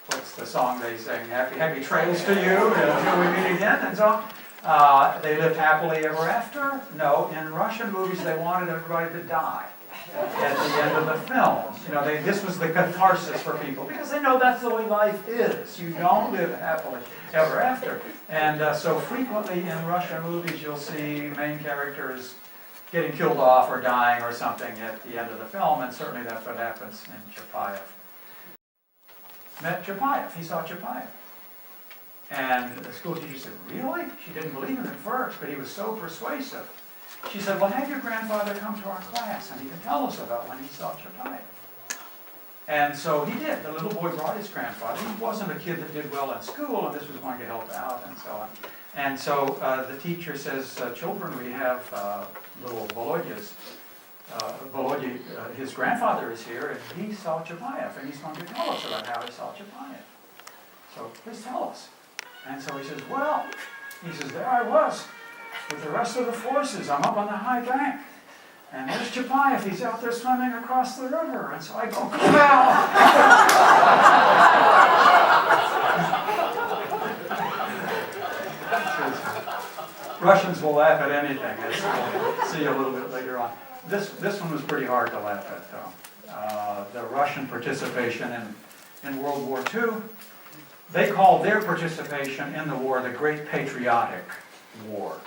what's the song they sing? Happy trails to you until we meet again, and so on. They lived happily ever after. No, in Russian movies they wanted everybody to die at the end of the film. You know, this was the catharsis for people, because they know that's the way life is. You don't live happily ever after. And so frequently in Russian movies you'll see main characters getting killed off or dying or something at the end of the film, and certainly that's what happens in Chapayev. Met Chapayev, he saw Chapayev. And the school teacher said, really? She didn't believe him at first, but he was so persuasive. She said, well, have your grandfather come to our class and he can tell us about when he saw Chapayev. And so he did. The little boy brought his grandfather. He wasn't a kid that did well in school, and this was going to help out and so on. And so the teacher says, children, we have little Volodya's. Volodya, his grandfather is here, and he saw Chapayev, and he's going to tell us about how he saw Chapayev. So please tell us. And so he says, well, there I was with the rest of the forces. I'm up on the high bank. And there's Chapayev, he's out there swimming across the river. And so I go, Russians will laugh at anything, as we'll see a little bit later on. This one was pretty hard to laugh at, though. The Russian participation in World War II. They called their participation in the war the Great Patriotic War.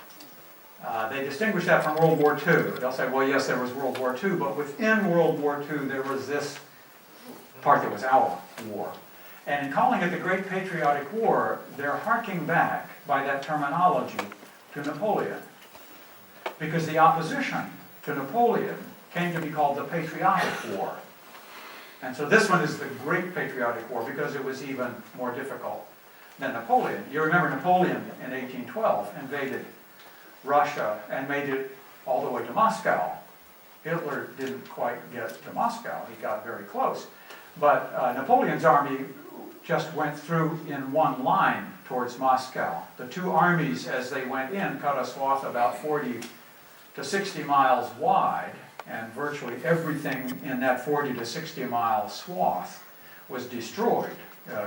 They distinguish that from World War II. They'll say, well, yes, there was World War II, but within World War II there was this part that was our war. And in calling it the Great Patriotic War, they're harking back by that terminology to Napoleon. Because the opposition to Napoleon came to be called the Patriotic War. And so this one is the Great Patriotic War because it was even more difficult than Napoleon. You remember Napoleon in 1812 invaded Russia and made it all the way to Moscow. Hitler didn't quite get to Moscow. He got very close. But Napoleon's army just went through in one line towards Moscow. The two armies, as they went in, cut a swath about 40 to 60 miles wide, and virtually everything in that 40 to 60 mile swath was destroyed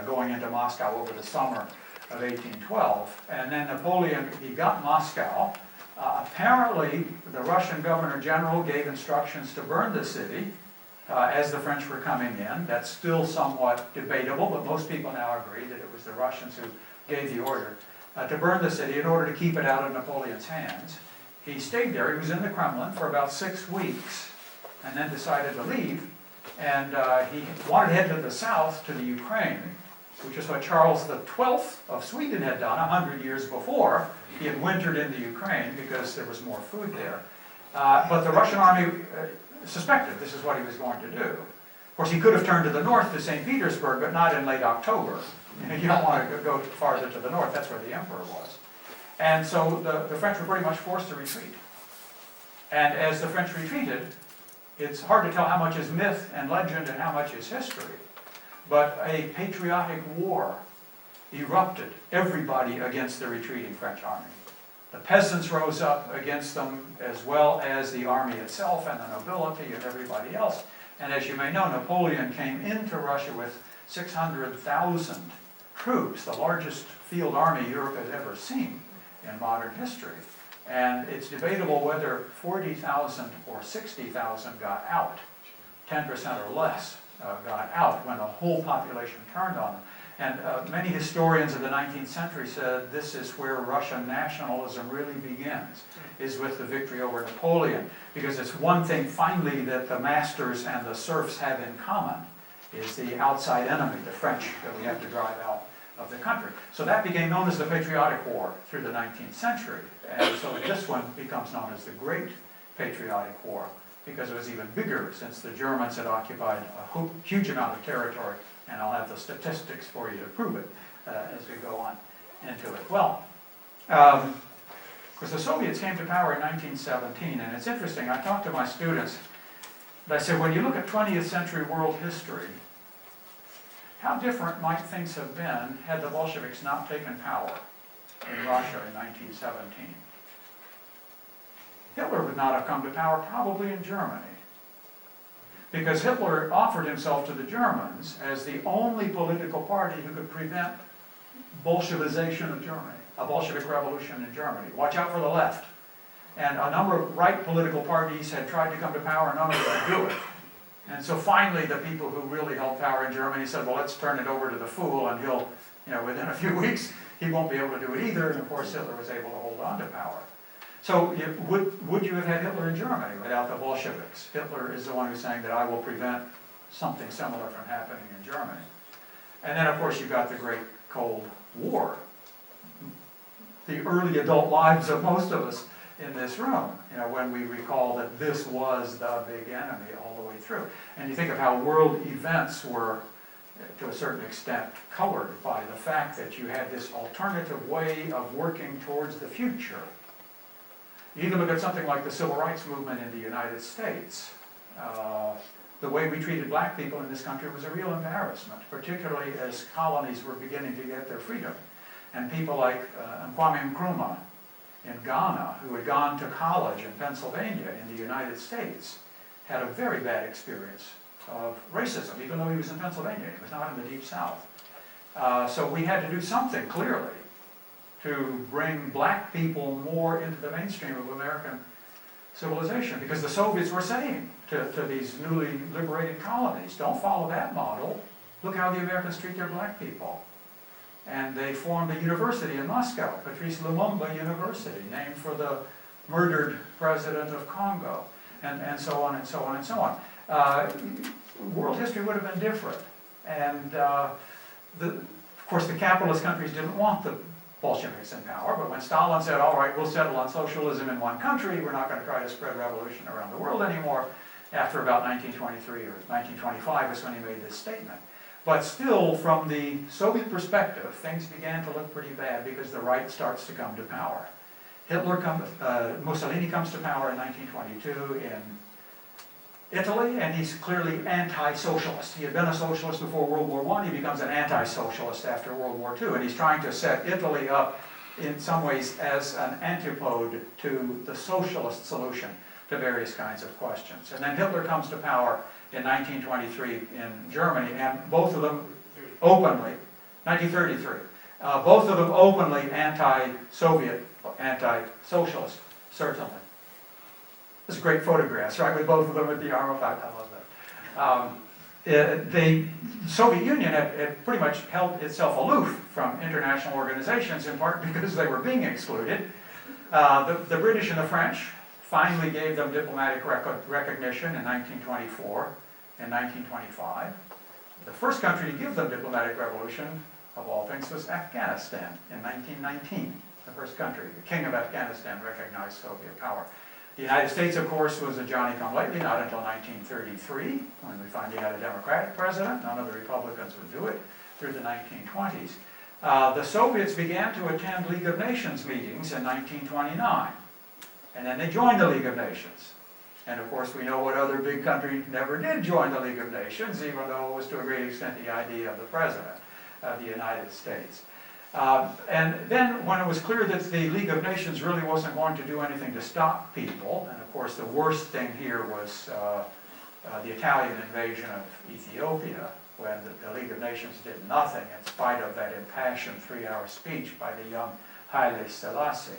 going into Moscow over the summer of 1812. And then Napoleon, he got Moscow. Apparently, the Russian governor general gave instructions to burn the city as the French were coming in. That's still somewhat debatable, but most people now agree that it was the Russians who gave the order to burn the city in order to keep it out of Napoleon's hands. He stayed there. He was in the Kremlin for about 6 weeks and then decided to leave. And he wanted to head to the south, to the Ukraine, which is what Charles XII of Sweden had done 100 years before. He had wintered in the Ukraine because there was more food there. But the Russian army suspected this is what he was going to do. Of course, he could have turned to the north to St. Petersburg, but not in late October. You don't want to go farther to the north. That's where the emperor was. And so the French were pretty much forced to retreat. And as the French retreated, it's hard to tell how much is myth and legend and how much is history. But a patriotic war erupted, everybody against the retreating French army. The peasants rose up against them, as well as the army itself and the nobility and everybody else. And as you may know, Napoleon came into Russia with 600,000 troops, the largest field army Europe has ever seen in modern history. And it's debatable whether 40,000 or 60,000 got out, 10% or less got out when the whole population turned on them. And many historians of the 19th century said this is where Russian nationalism really begins, is with the victory over Napoleon. Because it's one thing finally that the masters and the serfs have in common, is the outside enemy, the French, that we have to drive out of the country. So that became known as the Patriotic War through the 19th century. And so this one becomes known as the Great Patriotic War, because it was even bigger since the Germans had occupied a huge amount of territory. And I'll have the statistics for you to prove it as we go on into it. Well, of course, the Soviets came to power in 1917, and it's interesting. I talked to my students, and I said, when you look at 20th century world history, how different might things have been had the Bolsheviks not taken power in Russia in 1917? Hitler would not have come to power probably in Germany. because Hitler offered himself to the Germans as the only political party who could prevent Bolshevization of Germany, a Bolshevik revolution in Germany. Watch out for the left. And a number of right political parties had tried to come to power, and none of them could do it. And so finally, the people who really held power in Germany said, well, let's turn it over to the fool, and he'll, within a few weeks, he won't be able to do it either. And of course, Hitler was able to hold on to power. So would you have had Hitler in Germany without the Bolsheviks? Hitler is the one who's saying that I will prevent something similar from happening in Germany. And then, of course, you got the Great Cold War. The early adult lives of most of us in this room, when we recall that this was the big enemy all the way through. And you think of how world events were, to a certain extent, colored by the fact that you had this alternative way of working towards the future. You even look at something like the Civil Rights Movement in the United States. The way we treated black people in this country was a real embarrassment, particularly as colonies were beginning to get their freedom. And people like Kwame Nkrumah in Ghana, who had gone to college in Pennsylvania in the United States, had a very bad experience of racism, even though he was in Pennsylvania. He was not in the Deep South. So we had to do something, clearly, to bring black people more into the mainstream of American civilization, because the Soviets were saying to these newly liberated colonies, don't follow that model. Look how the Americans treat their black people. And they formed a university in Moscow, Patrice Lumumba University, named for the murdered president of Congo, and so on and so on and so on. World history would have been different. And of course, the capitalist countries didn't want the Bolsheviks in power, but when Stalin said, all right, we'll settle on socialism in one country, we're not going to try to spread revolution around the world anymore, after about 1923 or 1925 is when he made this statement. But still, from the Soviet perspective, things began to look pretty bad because the right starts to come to power. Mussolini comes to power in 1922 in Italy, and he's clearly anti-socialist. He had been a socialist before World War I. He becomes an anti-socialist after World War II, and he's trying to set Italy up in some ways as an antipode to the socialist solution to various kinds of questions. And then Hitler comes to power in 1923 in Germany, and both of them openly, 1933, both of them openly anti-Soviet, anti-socialist, certainly. There's great photographs, right, with both of them at the arm of I love that. The Soviet Union had pretty much held itself aloof from international organizations, in part because they were being excluded. The British and the French finally gave them diplomatic recognition in 1924 and 1925. The first country to give them diplomatic recognition, of all things, was Afghanistan in 1919. The first country, the King of Afghanistan, recognized Soviet power. The United States, of course, was a Johnny-come-lately, not until 1933, when we finally had a Democratic president. None of the Republicans would do it through the 1920s. The Soviets began to attend League of Nations meetings in 1929. And then they joined the League of Nations. And of course, we know what other big country never did join the League of Nations, even though it was to a great extent the idea of the President of the United States. And then when it was clear that the League of Nations really wasn't going to do anything to stop people, and of course the worst thing here was the Italian invasion of Ethiopia, when the League of Nations did nothing in spite of that impassioned 3-hour speech by the young Haile Selassie.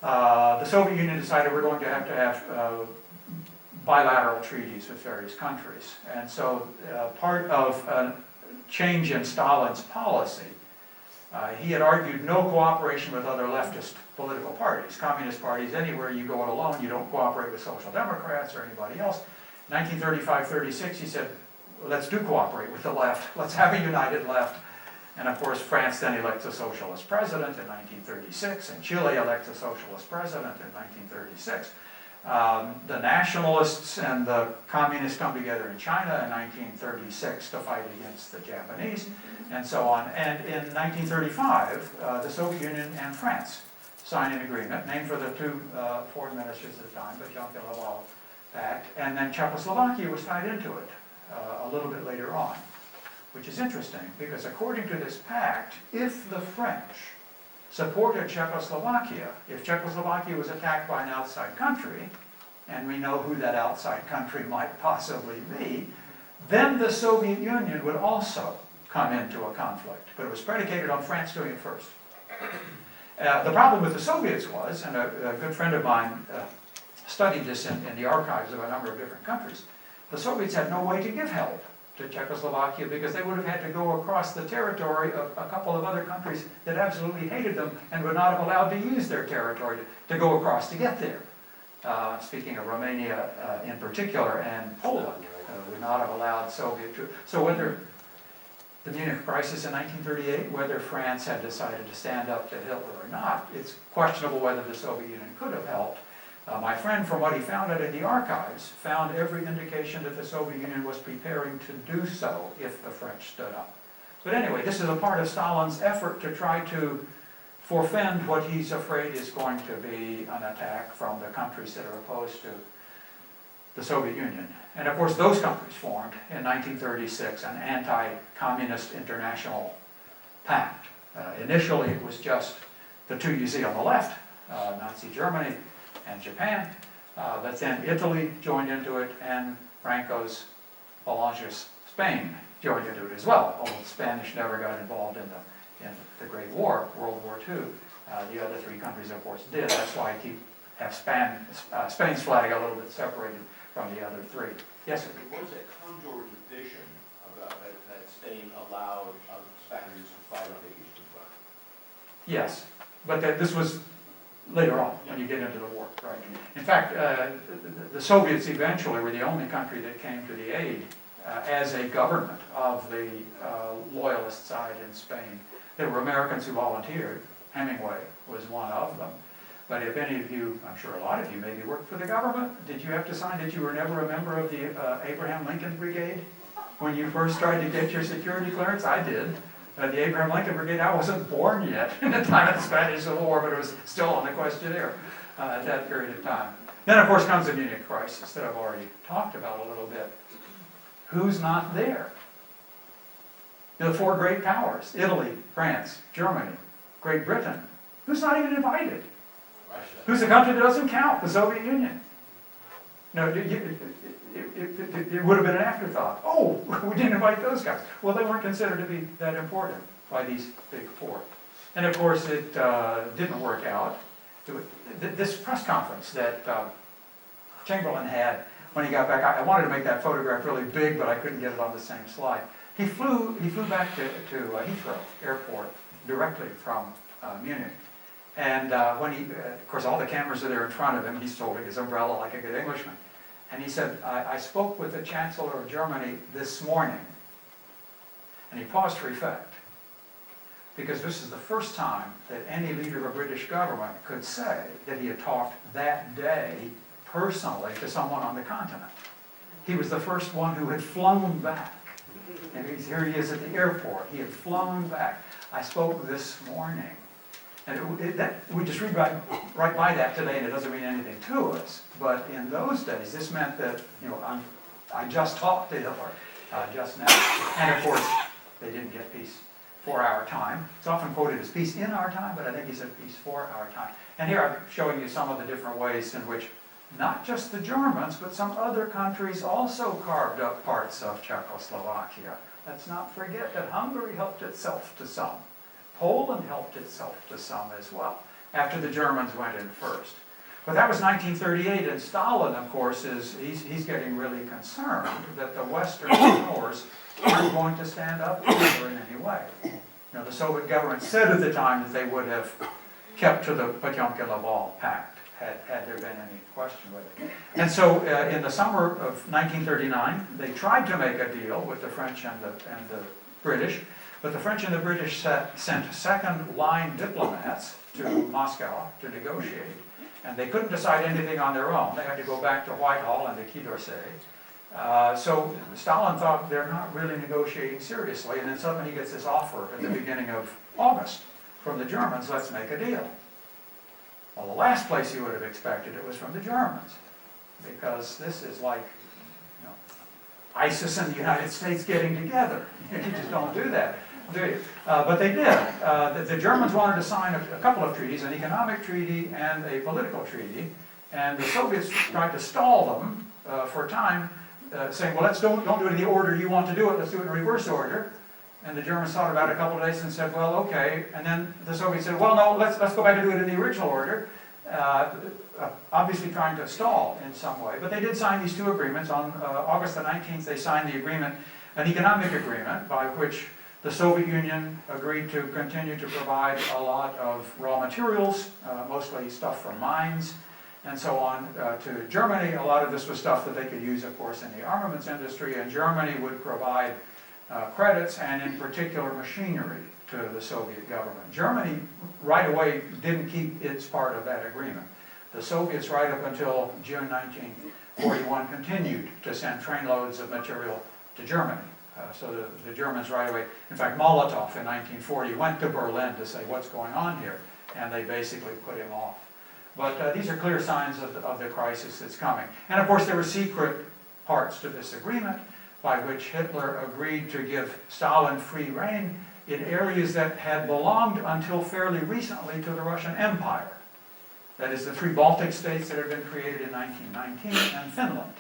The Soviet Union decided we're going to have bilateral treaties with various countries. And so part of a change in Stalin's policy, he had argued no cooperation with other leftist political parties. Communist parties, anywhere you go it alone, you don't cooperate with Social Democrats or anybody else. 1935-36, he said, well, let's do cooperate with the left. Let's have a united left. And of course, France then elects a socialist president in 1936, and Chile elects a socialist president in 1936. The nationalists and the communists come together in China in 1936 to fight against the Japanese, and so on. And in 1935, the Soviet Union and France sign an agreement, named for the two foreign ministers at the time, the Juncker-Laval Pact, and then Czechoslovakia was tied into it a little bit later on. Which is interesting, because according to this pact, if the French supported Czechoslovakia, if Czechoslovakia was attacked by an outside country, and we know who that outside country might possibly be, then the Soviet Union would also come into a conflict. But it was predicated on France doing it first. The problem with the Soviets was, and a good friend of mine studied this in the archives of a number of different countries, the Soviets had no way to give help to Czechoslovakia because they would have had to go across the territory of a couple of other countries that absolutely hated them and would not have allowed to use their territory to go across to get there. Speaking of Romania in particular, and Poland would not have allowed Soviet troops. So whether the Munich crisis in 1938, whether France had decided to stand up to Hitler or not, it's questionable whether the Soviet Union could have helped. My friend, from what he found out in the archives, found every indication that the Soviet Union was preparing to do so if the French stood up. But anyway, this is a part of Stalin's effort to try to forfend what he's afraid is going to be an attack from the countries that are opposed to the Soviet Union. And of course, those countries formed in 1936 an anti-communist international pact. Initially, it was just the two you see on the left, Nazi Germany and Japan, but then Italy joined into it, and Franco's Falange's Spain joined into it as well, although the Spanish never got involved in the Great War, World War II. The other three countries, of course, did. That's why I have Spain's flag a little bit separated from the other three. Yes, sir? What is that Condor division about that Spain allowed Spaniards to fight on the Eastern Front? Yes, but this was later on, when you get into the war, right? In fact, the Soviets eventually were the only country that came to the aid as a government of the loyalist side in Spain. There were Americans who volunteered. Hemingway was one of them. But if any of you, I'm sure a lot of you maybe worked for the government, did you have to sign that you were never a member of the Abraham Lincoln Brigade when you first tried to get your security clearance? I did. The Abraham Lincoln Brigade, I wasn't born yet in the time of the Spanish Civil War, but it was still on the questionnaire at that period of time. Then, of course, comes the Munich crisis that I've already talked about a little bit. Who's not there? The four great powers, Italy, France, Germany, Great Britain. Who's not even invited? Russia. Who's the country that doesn't count? The Soviet Union. No, it would have been an afterthought. Oh, we didn't invite those guys. Well, they weren't considered to be that important by these big four. And of course, it didn't work out. This press conference that Chamberlain had when he got back, I wanted to make that photograph really big, but I couldn't get it on the same slide. He flew back to Heathrow Airport directly from Munich. And when of course, all the cameras are there in front of him, he's holding his umbrella like a good Englishman. And he said, I spoke with the Chancellor of Germany this morning. And he paused for effect, because this is the first time that any leader of a British government could say that he had talked that day personally to someone on the continent. He was the first one who had flown back. And here he is at the airport. He had flown back. I spoke this morning. And we just read right by that today, and it doesn't mean anything to us. But in those days, this meant that, I just talked to Hitler just now. And of course, they didn't get peace for our time. It's often quoted as peace in our time, but I think he said peace for our time. And here I'm showing you some of the different ways in which not just the Germans, but some other countries also carved up parts of Czechoslovakia. Let's not forget that Hungary helped itself to some. Poland helped itself to some as well, after the Germans went in first. But that was 1938, and Stalin, of course, he's getting really concerned that the Western powers aren't going to stand up to Hitler in any way. The Soviet government said at the time that they would have kept to the Potemkin-Laval Pact, had there been any question with it. And so in the summer of 1939, they tried to make a deal with the French and the British, but the French and the British sent second-line diplomats to Moscow to negotiate, and they couldn't decide anything on their own. They had to go back to Whitehall and to Quai d'Orsay. So Stalin thought they're not really negotiating seriously, and then suddenly he gets this offer at the beginning of August from the Germans, let's make a deal. Well, the last place he would have expected it was from the Germans, because this is like ISIS and the United States getting together. You just don't do that, do you? But they did. The Germans wanted to sign a couple of treaties, an economic treaty and a political treaty, And the Soviets tried to stall them for a time, saying, well, don't do it in the order you want to do it, let's do it in reverse order. And the Germans thought about it a couple of days and said, well, okay. And then the Soviets said, well, no, let's go back and do it in the original order. Obviously trying to stall in some way. But they did sign these two agreements. On August the 19th, they signed the agreement, an economic agreement, by which the Soviet Union agreed to continue to provide a lot of raw materials, mostly stuff from mines, and so on, to Germany. A lot of this was stuff that they could use, of course, in the armaments industry, and Germany would provide credits, and in particular machinery, to the Soviet government. Germany right away didn't keep its part of that agreement. The Soviets right up until June 1941 continued to send trainloads of material to Germany. So the Germans right away, in fact Molotov in 1940 went to Berlin to say what's going on here, and they basically put him off. But these are clear signs of the crisis that's coming. And of course there were secret parts to this agreement by which Hitler agreed to give Stalin free rein in areas that had belonged until fairly recently to the Russian Empire. That is, the three Baltic states that had been created in 1919 and Finland,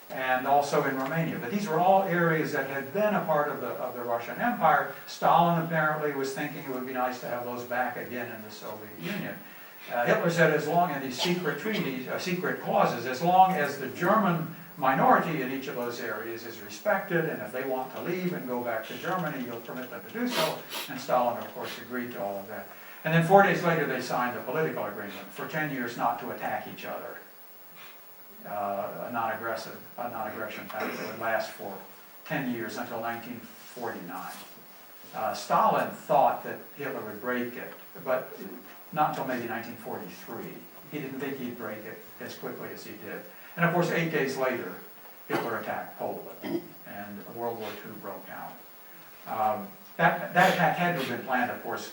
and also in Romania. But these were all areas that had been a part of the Russian Empire. Stalin apparently was thinking it would be nice to have those back again in the Soviet Union. Hitler said as long as these secret treaties, secret clauses, as long as the German minority in each of those areas is respected, and if they want to leave and go back to Germany, you'll permit them to do so. And Stalin, of course, agreed to all of that. And then 4 days later, they signed a political agreement for 10 years not to attack each other. A non-aggression pact that would last for 10 years until 1949. Stalin thought that Hitler would break it, but not until maybe 1943. He didn't think he'd break it as quickly as he did. And of course, 8 days later, Hitler attacked Poland, and World War II broke out. That attack had to have been planned, of course,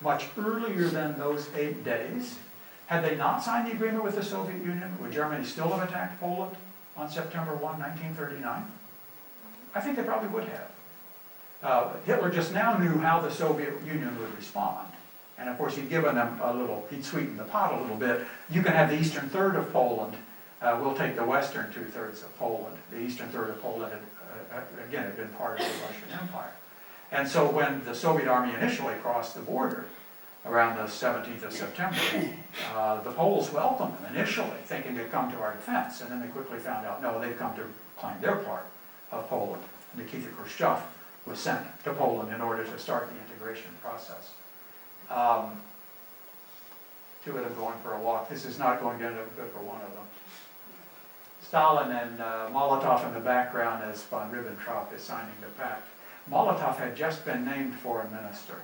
much earlier than those 8 days. Had they not signed the agreement with the Soviet Union, would Germany still have attacked Poland on September 1, 1939? I think they probably would have. Hitler just now knew how the Soviet Union would respond. And of course, he'd given them he'd sweetened the pot a little bit. You can have the eastern third of Poland. We'll take the western two-thirds of Poland. The eastern third of Poland, again, had been part of the Russian Empire. And so when the Soviet army initially crossed the border around the 17th of September, the Poles welcomed them initially, thinking they'd come to our defense. And then they quickly found out, no, they'd come to claim their part of Poland. Nikita Khrushchev was sent to Poland in order to start the integration process. Two of them going for a walk. This is not going to end up good for one of them. Stalin and Molotov in the background as von Ribbentrop is signing the pact. Molotov had just been named foreign minister,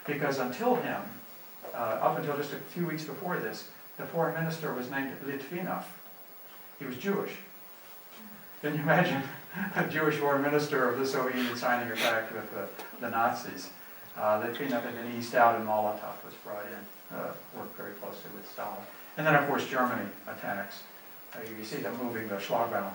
because until him, up until just a few weeks before this, the foreign minister was named Litvinov. He was Jewish. Can you imagine a Jewish foreign minister of the Soviet Union signing a pact with the Nazis? Litvinov had been eased out and Molotov was brought in, worked very closely with Stalin. And then, of course, Germany attacks. You see them moving the Schlagbaum,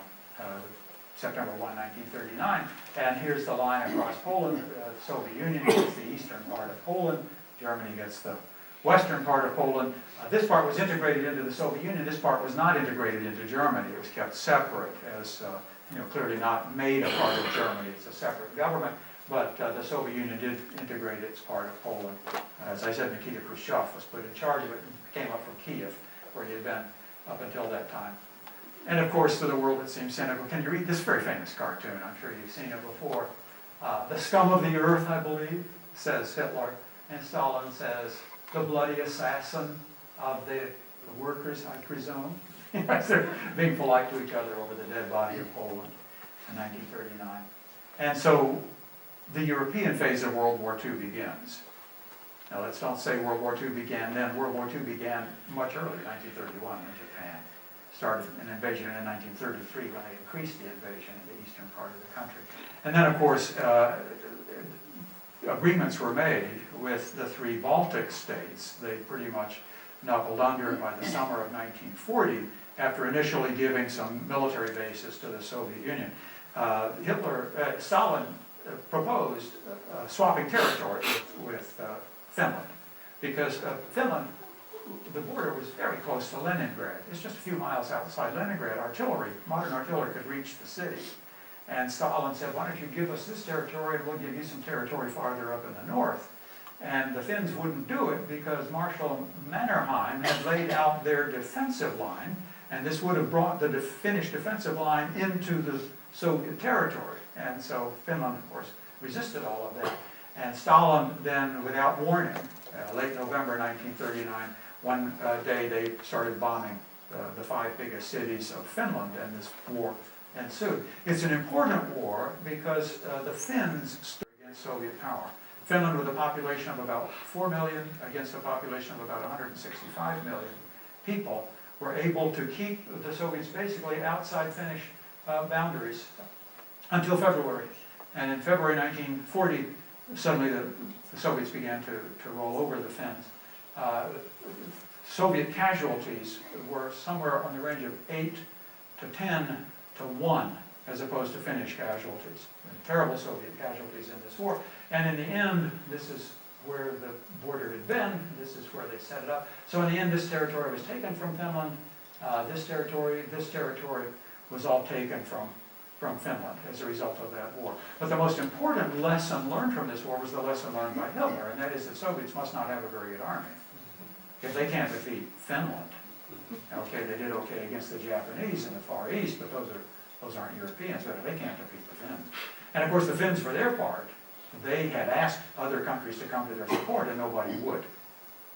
September 1, 1939, and here's the line across Poland. The Soviet Union gets the eastern part of Poland, Germany gets the western part of Poland. This part was integrated into the Soviet Union, this part was not integrated into Germany. It was kept separate as, clearly not made a part of Germany. It's a separate government, but the Soviet Union did integrate its part of Poland. As I said, Nikita Khrushchev was put in charge of it and came up from Kiev, where he had been up until that time. And of course, to the world it seems cynical. Can you read this very famous cartoon? I'm sure you've seen it before. The scum of the earth, I believe, says Hitler. And Stalin says, the bloody assassin of the workers, I presume. They're being polite to each other over the dead body of Poland in 1939. And so the European phase of World War II begins. Now let's not say World War II began then. World War II began much earlier, 1931 in Japan. Started an invasion in 1933 when they increased the invasion in the eastern part of the country. And then, of course, agreements were made with the three Baltic states. They pretty much knuckled under by the summer of 1940, after initially giving some military bases to the Soviet Union. Stalin proposed swapping territory with Finland, because Finland the border was very close to Leningrad. It's just a few miles outside Leningrad. Artillery, modern artillery could reach the city. And Stalin said, why don't you give us this territory and we'll give you some territory farther up in the north. And the Finns wouldn't do it because Marshal Mannerheim had laid out their defensive line, and this would have brought the Finnish defensive line into the Soviet territory. And so Finland, of course, resisted all of that. And Stalin then, without warning, late November 1939, one day they started bombing the 5 biggest cities of Finland, and this war ensued. It's an important war because the Finns stood against Soviet power. Finland, with a population of about 4 million against a population of about 165 million people, were able to keep the Soviets basically outside Finnish boundaries until February. And in February 1940, suddenly the Soviets began to roll over the Finns. Soviet casualties were somewhere on the range of 8 to 10 to 1, as opposed to Finnish casualties. Terrible Soviet casualties in this war. And in the end, this is where the border had been, this is where they set it up. So in the end, this territory was taken from Finland, this territory was all taken from Finland as a result of that war. But the most important lesson learned from this war was the lesson learned by Hitler, and that is that Soviets must not have a very good army. If they can't defeat Finland, okay, they did okay against the Japanese in the Far East, but those aren't Europeans, but they can't defeat the Finns. And of course the Finns, for their part, they had asked other countries to come to their support, and nobody would.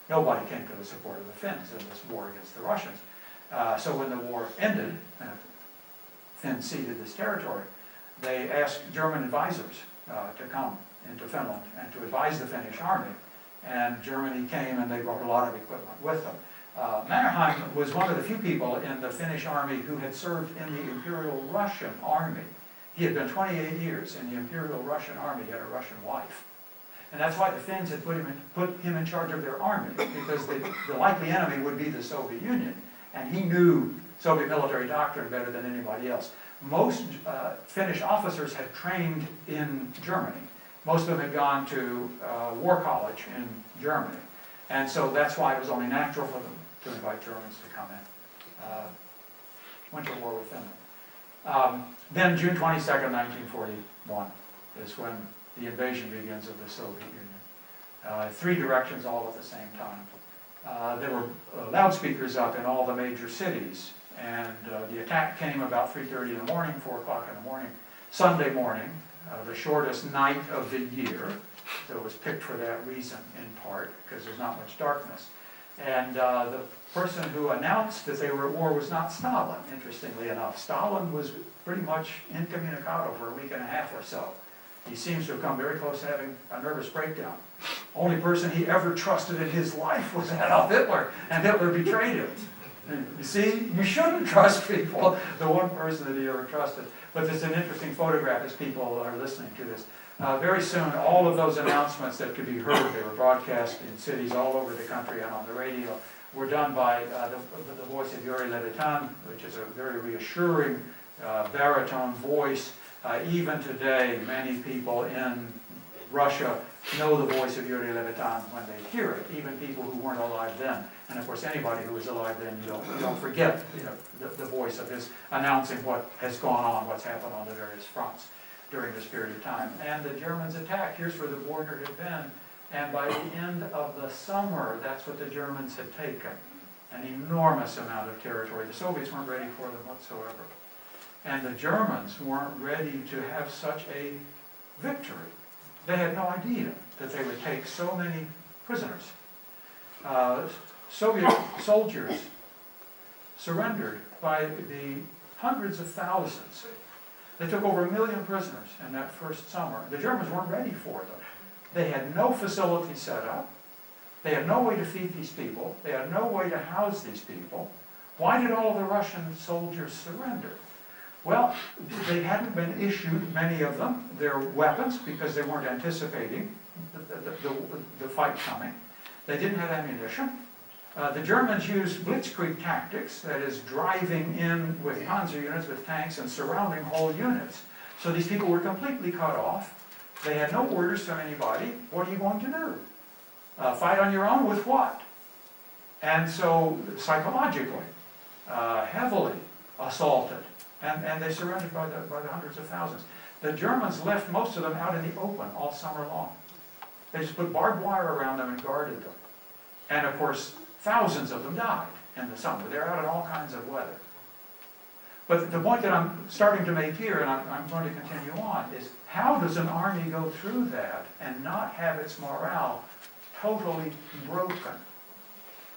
Nobody came to the support of the Finns in this war against the Russians. So when the war ended, Finns ceded this territory, they asked German advisors to come into Finland and to advise the Finnish army. And Germany came and they brought a lot of equipment with them. Mannerheim was one of the few people in the Finnish army who had served in the Imperial Russian army. He had been 28 years in the Imperial Russian army. He had a Russian wife. And that's why the Finns had put him in charge of their army, because the likely enemy would be the Soviet Union. And he knew Soviet military doctrine better than anybody else. Most Finnish officers had trained in Germany. Most of them had gone to war college in Germany. And so that's why it was only natural for them to invite Germans to come in. Went to war with Finland. Then June 22nd, 1941 is when the invasion begins of the Soviet Union. 3 directions all at the same time. There were loudspeakers up in all the major cities, and the attack came about 3:30 in the morning, 4 o'clock in the morning, Sunday morning, the shortest night of the year. So it was picked for that reason in part, because there's not much darkness. And the person who announced that they were at war was not Stalin, interestingly enough. Stalin was pretty much incommunicado for a week and a half or so. He seems to have come very close to having a nervous breakdown. Only person he ever trusted in his life was Adolf Hitler, and Hitler betrayed him. You see, you shouldn't trust people, the one person that he ever trusted. But it's an interesting photograph as people are listening to this. Very soon, all of those announcements that could be heard, they were broadcast in cities all over the country and on the radio, were done by the voice of Yuri Levitan, which is a very reassuring baritone voice. Even today, many people in Russia know the voice of Yuri Levitan when they hear it, even people who weren't alive then. And of course, anybody who was alive then, you don't forget the voice of his announcing what has gone on, what's happened on the various fronts during this period of time. And the Germans attacked. Here's where the border had been. And by the end of the summer, that's what the Germans had taken. An enormous amount of territory. The Soviets weren't ready for them whatsoever. And the Germans weren't ready to have such a victory. They had no idea that they would take so many prisoners. Soviet soldiers surrendered by the hundreds of thousands. They took over 1 million prisoners in that first summer. The Germans weren't ready for them. They had no facility set up. They had no way to feed these people. They had no way to house these people. Why did all the Russian soldiers surrender? Well, they hadn't been issued, many of them, their weapons because they weren't anticipating the fight coming. They didn't have ammunition. The Germans used blitzkrieg tactics, that is, driving in with panzer units, with tanks, and surrounding whole units. So these people were completely cut off. They had no orders from anybody. What are you going to do? Fight on your own with what? And so psychologically, heavily assaulted, and they surrendered by the hundreds of thousands. The Germans left most of them out in the open all summer long. They just put barbed wire around them and guarded them. And of course, thousands of them died in the summer. They're out in all kinds of weather. But the point that I'm starting to make here, and I'm going to continue on, is how does an army go through that and not have its morale totally broken?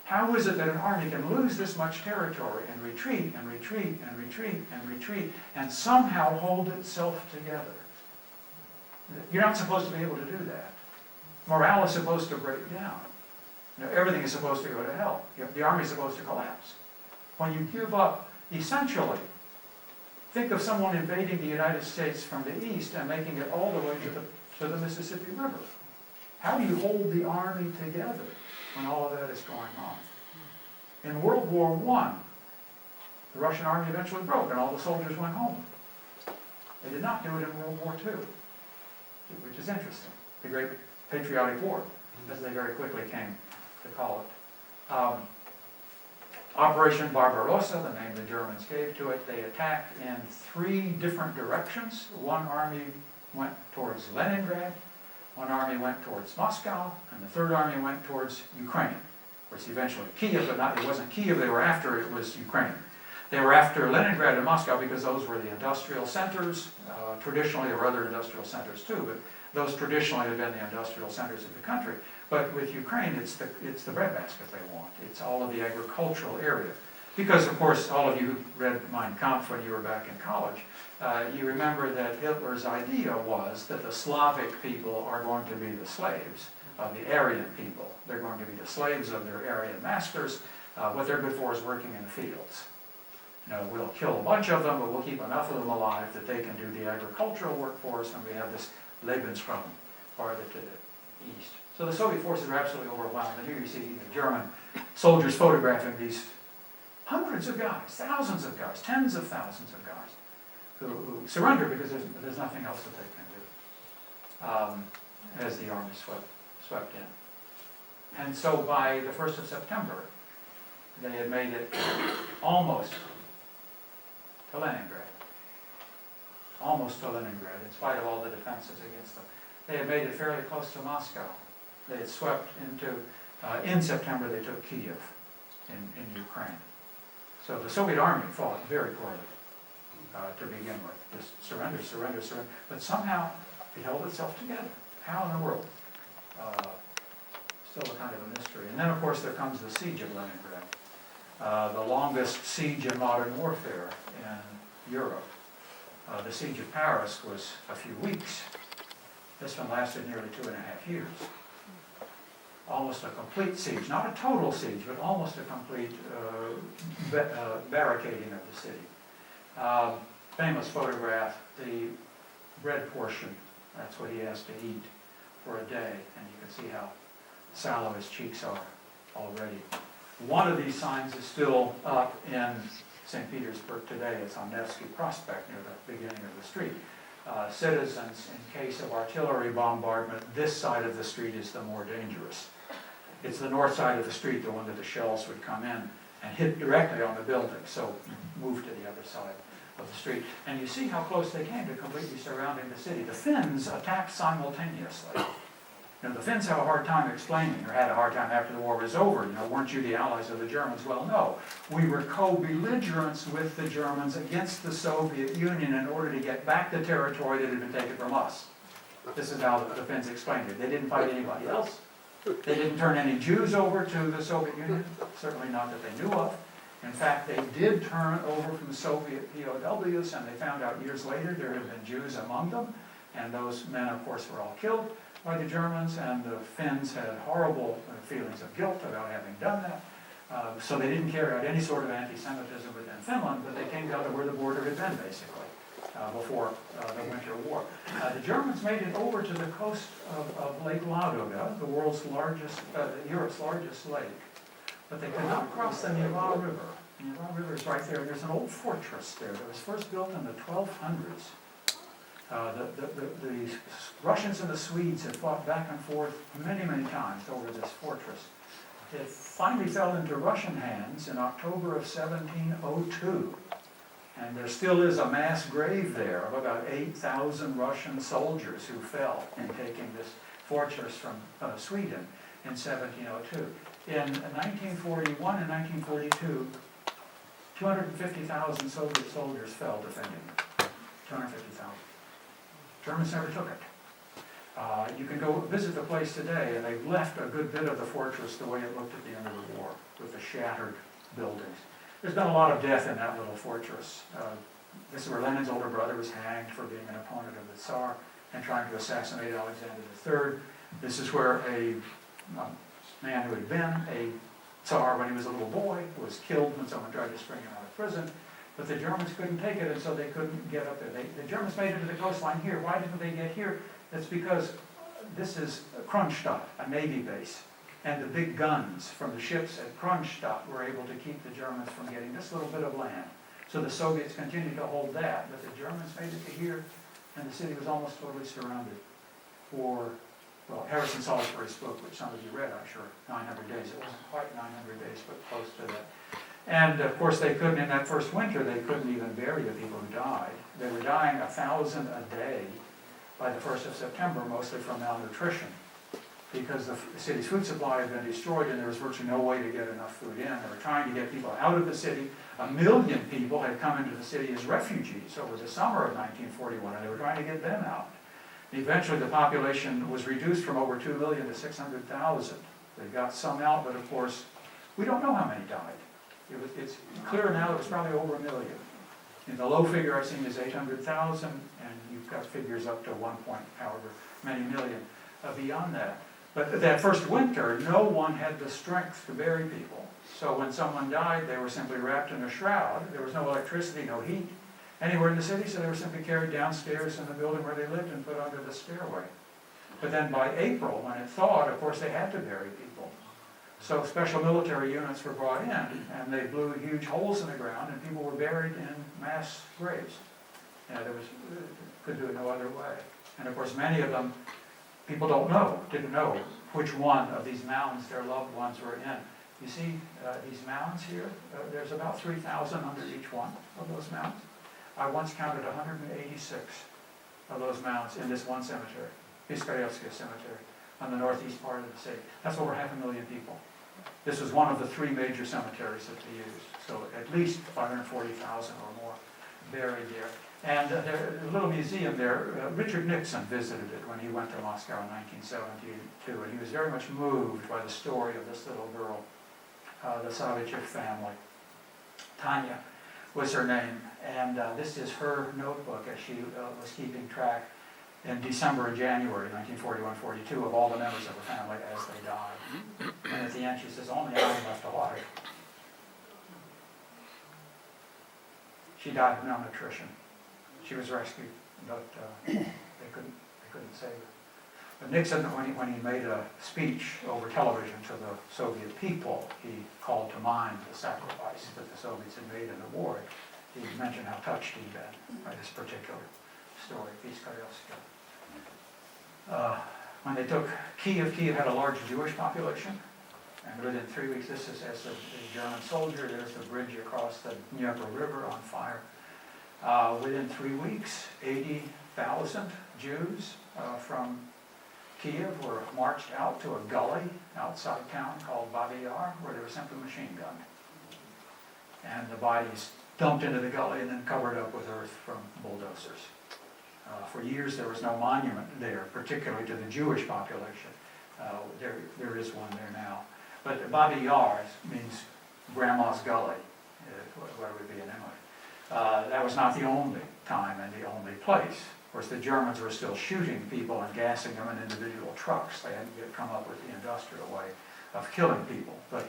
How is it that an army can lose this much territory and retreat and retreat and retreat and retreat and somehow hold itself together? You're not supposed to be able to do that. Morale is supposed to break down. Everything is supposed to go to hell. The army is supposed to collapse. When you give up, essentially, think of someone invading the United States from the east and making it all the way to the Mississippi River. How do you hold the army together when all of that is going on? In World War I, the Russian army eventually broke and all the soldiers went home. They did not do it in World War II, which is interesting. The Great Patriotic War, as they very quickly came to call it. Operation Barbarossa, the name the Germans gave to it, they attacked in 3 different directions. One army went towards Leningrad, one army went towards Moscow, and the 3rd army went towards Ukraine. Of course, eventually Kiev, but it wasn't Kiev they were after, it was Ukraine. They were after Leningrad and Moscow because those were the industrial centers. Traditionally, there were other industrial centers too, but those traditionally have been the industrial centers of the country. But with Ukraine, it's the breadbasket they want. It's all of the agricultural area. Because, of course, all of you who read Mein Kampf when you were back in college, you remember that Hitler's idea was that the Slavic people are going to be the slaves of the Aryan people. They're going to be the slaves of their Aryan masters. What they're good for is working in the fields. We'll kill a bunch of them, but we'll keep enough of them alive that they can do the agricultural work for us, and we have this Lebensraum farther to the east. So the Soviet forces are absolutely overwhelmed, and here you see German soldiers photographing these hundreds of guys, thousands of guys, tens of thousands of guys who surrender because there's nothing else that they can do as the army swept in. And so by the 1st of September, they had made it almost to Leningrad. Almost to Leningrad, in spite of all the defenses against them. They had made it fairly close to Moscow. They had swept into, in September they took Kiev in Ukraine. So the Soviet army fought very poorly to begin with. Just surrender, surrender, surrender. But somehow it held itself together. How in the world? Still a kind of a mystery. And then of course there comes the siege of Leningrad. The longest siege in modern warfare in Europe. The siege of Paris was a few weeks. This one lasted nearly 2.5 years. Almost a complete siege, not a total siege, but almost a complete barricading of the city. Famous photograph, the bread portion, that's what he has to eat for a day, and you can see how sallow his cheeks are already. One of these signs is still up in St. Petersburg today. It's on Nevsky Prospect near the beginning of the street. Citizens, in case of artillery bombardment, this side of the street is the more dangerous. It's the north side of the street, the one that the shells would come in and hit directly on the building, so move to the other side of the street. And you see how close they came to completely surrounding the city. The Finns attacked simultaneously. The Finns have a hard time explaining, or had a hard time after the war was over. Weren't you the allies of the Germans? Well, no. We were co-belligerents with the Germans against the Soviet Union in order to get back the territory that had been taken from us. This is how the Finns explained it. They didn't fight anybody else. They didn't turn any Jews over to the Soviet Union, certainly not that they knew of. In fact, they did turn over from Soviet POWs, and they found out years later there had been Jews among them, and those men, of course, were all killed by the Germans, and the Finns had horrible feelings of guilt about having done that. So they didn't carry out any sort of anti-Semitism within Finland, but they came down to where the border had been, basically, before the Winter War. The Germans made it over to the coast of Lake Ladoga, the world's largest, Europe's largest lake, but they could not cross the Neva River. The Neva River is right there. There's an old fortress there that was first built in the 1200s. The Russians and the Swedes had fought back and forth many, many times over this fortress. It finally fell into Russian hands in October of 1702. And there still is a mass grave there of about 8,000 Russian soldiers who fell in taking this fortress from Sweden in 1702. In 1941 and 1942, 250,000 Soviet soldiers fell defending it. 250,000. Germans never took it. You can go visit the place today, and they've left a good bit of the fortress the way it looked at the end of the war, with the shattered buildings. There's been a lot of death in that little fortress. This is where Lenin's older brother was hanged for being an opponent of the Tsar and trying to assassinate Alexander III. This is where a man who had been a Tsar when he was a little boy was killed when someone tried to spring him out of prison. But the Germans couldn't take it, and so they couldn't get up there. The Germans made it to the coastline here. Why didn't they get here? It's because this is Kronstadt, a Navy base. And the big guns from the ships at Kronstadt were able to keep the Germans from getting this little bit of land. So the Soviets continued to hold that, but the Germans made it to here, and the city was almost totally surrounded for, well, Harrison Salisbury's book, which some of you read, I'm sure, 900 Days. It wasn't quite 900 days, but close to that. And of course they couldn't, in that first winter, they couldn't even bury the people who died. They were dying 1,000 a day by the 1st of September, mostly from malnutrition, because the city's food supply had been destroyed and there was virtually no way to get enough food in. They were trying to get people out of the city. 1 million people had come into the city as refugees over the summer of 1941, and they were trying to get them out. Eventually the population was reduced from over 2 million to 600,000. They got some out, but of course, we don't know how many died. It's clear now that it was probably over 1 million. And the low figure I've seen is 800,000, and you've got figures up to 1 point, however many million beyond that. But that first winter, no one had the strength to bury people. So when someone died, they were simply wrapped in a shroud. There was no electricity, no heat anywhere in the city, so they were simply carried downstairs in the building where they lived and put under the stairway. But then by April, when it thawed, of course, they had to bury people. So special military units were brought in, and they blew huge holes in the ground, and people were buried in mass graves. Could do it no other way. And of course, many of them, people didn't know which one of these mounds their loved ones were in. You see these mounds here? There's about 3,000 under each one of those mounds. I once counted 186 of those mounds in this one cemetery, Piskaryevsky Cemetery, on the northeast part of the city. That's over 500,000 people. This was one of the 3 major cemeteries that they used. So at least 540,000 or more buried there. And there's a little museum there. Richard Nixon visited it when he went to Moscow in 1972, and he was very much moved by the story of this little girl, the Savichev family. Tanya was her name, and this is her notebook as she was keeping track in December and January 1941-42 of all the members of her family as they died. And at the end she says, "Only I am left alive." She died of malnutrition. She was rescued, but they couldn't save her. But Nixon, when he made a speech over television to the Soviet people, he called to mind the sacrifice that the Soviets had made in the war. He mentioned how touched he'd been by this particular story, Piskaryevsky. When they took Kiev, Kiev had a large Jewish population, and within 3 weeks, this is as a German soldier, there's the bridge across the Dnieper River on fire. Within 3 weeks, 80,000 Jews from Kiev were marched out to a gully outside town called Babi Yar, where they were simply machine gunned. And the bodies dumped into the gully and then covered up with earth from bulldozers. For years there was no monument there, particularly to the Jewish population. There is one there now. But Babi Yar means Grandma's Gully, what it would be in English. That was not the only time and the only place. Of course, the Germans were still shooting people and gassing them in individual trucks. They hadn't yet come up with the industrial way of killing people. But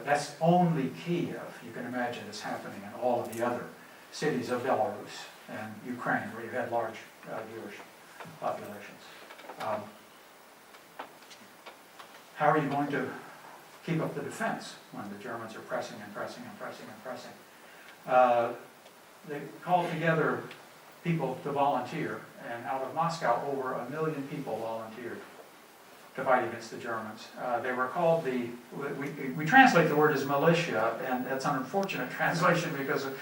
that's only Kiev. You can imagine this happening in all of the other cities of Belarus and Ukraine, where you had large Jewish populations. How are you going to keep up the defense when the Germans are pressing and pressing and pressing and pressing? They called together people to volunteer, and out of Moscow, over 1 million people volunteered to fight against the Germans. They were called we translate the word as militia, and that's an unfortunate translation because of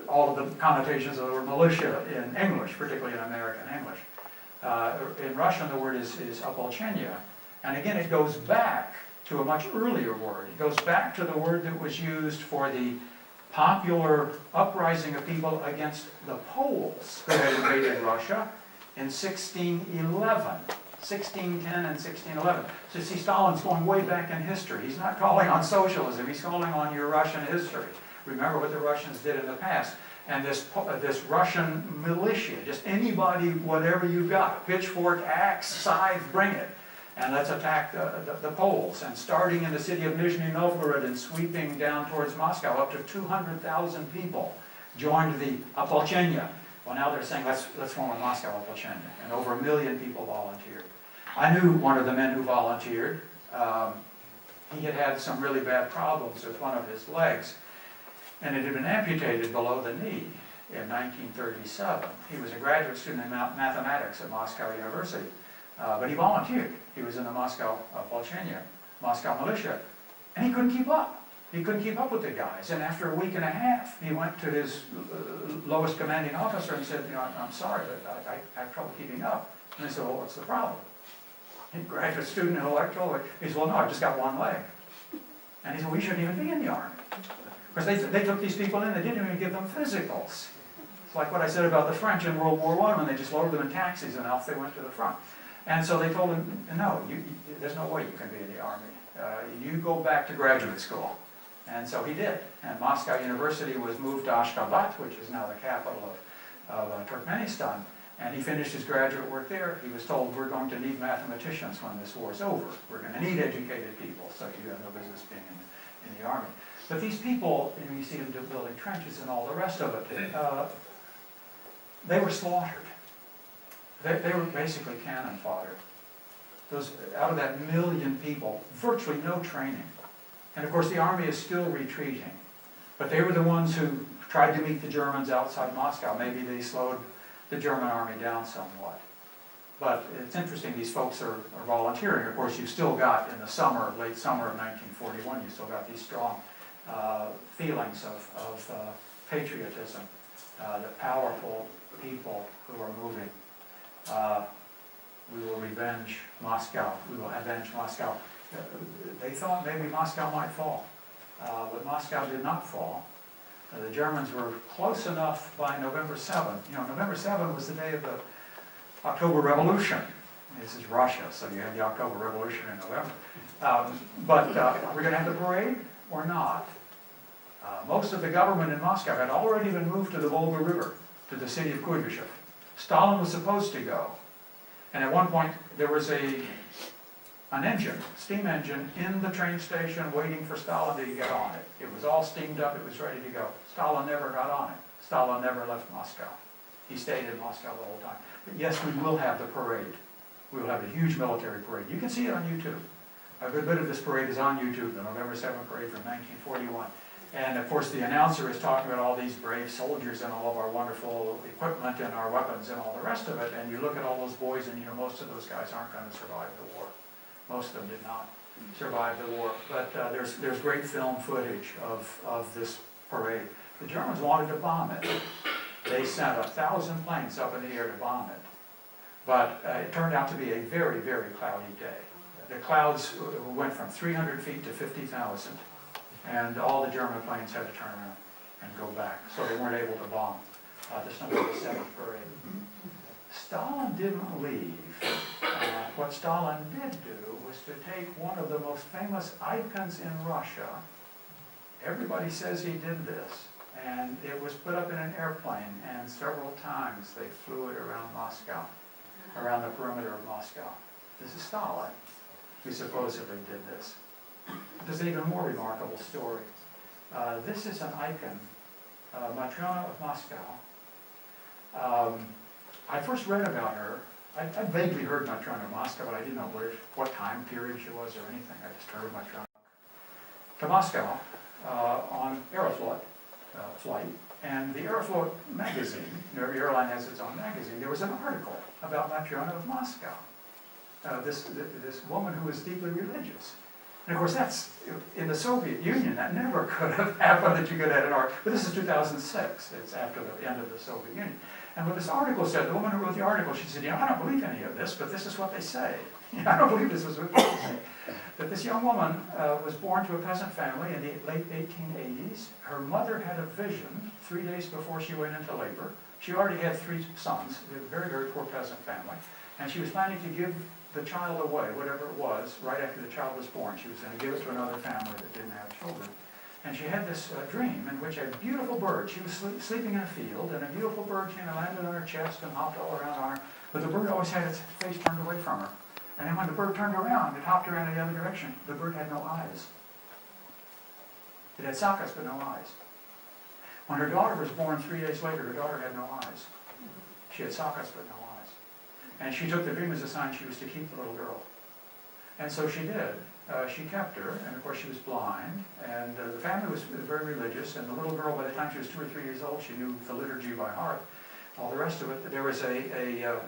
all of the connotations of the word militia in English, particularly in American English. In Russian, the word is opolchenia, and again, it goes back to a much earlier word. It goes back to the word that was used for the popular uprising of people against the Poles who had invaded Russia in 1611. 1610 and 1611. So you see, Stalin's going way back in history. He's not calling on socialism, he's calling on your Russian history. Remember what the Russians did in the past. And this Russian militia, just anybody, whatever you've got, pitchfork, axe, scythe, bring it. And let's attack the Poles. And starting in the city of Nizhny Novgorod and sweeping down towards Moscow, up to 200,000 people joined the opolchenia. Well, now they're saying, let's form a Moscow opolchenia. And over 1 million people volunteered. I knew one of the men who volunteered. He had had some really bad problems with one of his legs, and it had been amputated below the knee in 1937. He was a graduate student in mathematics at Moscow University, but he volunteered. He was in the Moscow opolchenia, Moscow militia, and he couldn't keep up. He couldn't keep up with the guys, and after a week and a half, he went to his lowest commanding officer and said, I'm sorry, but I have trouble keeping up. And they said, well, what's the problem? He graduate student in electoral. He said, well, no, I just got one leg. And he said, well, you shouldn't even be in the army. Because they took these people in, they didn't even give them physicals. It's like what I said about the French in World War I, when they just loaded them in taxis and off they went to the front. And so they told him, no, there's no way you can be in the army. You go back to graduate school. And so he did. And Moscow University was moved to Ashgabat, which is now the capital of Turkmenistan. And he finished his graduate work there. He was told, we're going to need mathematicians when this war's over. We're going to need educated people, so you have no business being in the army. But these people, you see them building trenches and all the rest of it, they were slaughtered. They were basically cannon fodder. Out of that 1 million people, virtually no training. And of course the army is still retreating. But they were the ones who tried to meet the Germans outside Moscow. Maybe they slowed the German army down somewhat. But it's interesting, these folks are volunteering. Of course, you've still got, in the summer, late summer of 1941, you still got these strong feelings of patriotism, the powerful people who are moving. We will revenge Moscow. We will avenge Moscow. They thought maybe Moscow might fall, but Moscow did not fall. The Germans were close enough by November 7th. November 7th was the day of the October Revolution. This is Russia, so you had the October Revolution in November. But are we going to have the parade or not? Most of the government in Moscow had already been moved to the Volga River, to the city of Kuyvyshev. Stalin was supposed to go. And at one point, there was an engine, steam engine, in the train station waiting for Stalin to get on it. It was all steamed up, it was ready to go. Stalin never got on it. Stalin never left Moscow. He stayed in Moscow the whole time. But yes, we will have the parade. We will have a huge military parade. You can see it on YouTube. A good bit of this parade is on YouTube, the November 7th parade from 1941. And of course the announcer is talking about all these brave soldiers and all of our wonderful equipment and our weapons and all the rest of it. And you look at all those boys and most of those guys aren't going to survive the war. Most of them did not survive the war. But there's great film footage of this parade. The Germans wanted to bomb it. They sent 1,000 planes up in the air to bomb it. But it turned out to be a very, very cloudy day. The clouds went from 300 feet to 50,000. And all the German planes had to turn around and go back. So they weren't able to bomb this November 7th parade. Stalin didn't leave. What Stalin did do was to take one of the most famous icons in Russia. Everybody says he did this. And it was put up in an airplane, and several times they flew it around Moscow, around the perimeter of Moscow. This is Stalin, who supposedly did this. There's an even more remarkable story. This is an icon, Matrona of Moscow. I first read about her. I vaguely heard Matrona of Moscow, but I didn't know what time period she was or anything. I just heard Matrona. To Moscow on Aeroflot flight, and the Aeroflot magazine, every airline has its own magazine, there was an article about Matrona of Moscow. this woman who was deeply religious. And of course, that's, in the Soviet Union, that never could have happened that you could have an article. But this is 2006, it's after the end of the Soviet Union. And what this article said, the woman who wrote the article, she said, I don't believe any of this, but this is what they say. I don't believe this was what they say. But this young woman was born to a peasant family in the late 1880s. Her mother had a vision 3 days before she went into labor. She already had 3 sons, a very, very poor peasant family. And she was planning to give the child away, whatever it was, right after the child was born. She was going to give it to another family that didn't have children. And she had this dream in which a beautiful bird, she was sleeping in a field, and a beautiful bird came and landed on her chest and hopped all around on her. But the bird always had its face turned away from her. And then when the bird turned around, it hopped around in the other direction. The bird had no eyes. It had sockets, but no eyes. When her daughter was born 3 days later, her daughter had no eyes. She had sockets, but no eyes. And she took the dream as a sign she was to keep the little girl. And so she did. She kept her, and of course she was blind, and the family was very religious, and the little girl, by the time she was 2 or 3 years old, she knew the liturgy by heart. All the rest of it, there was a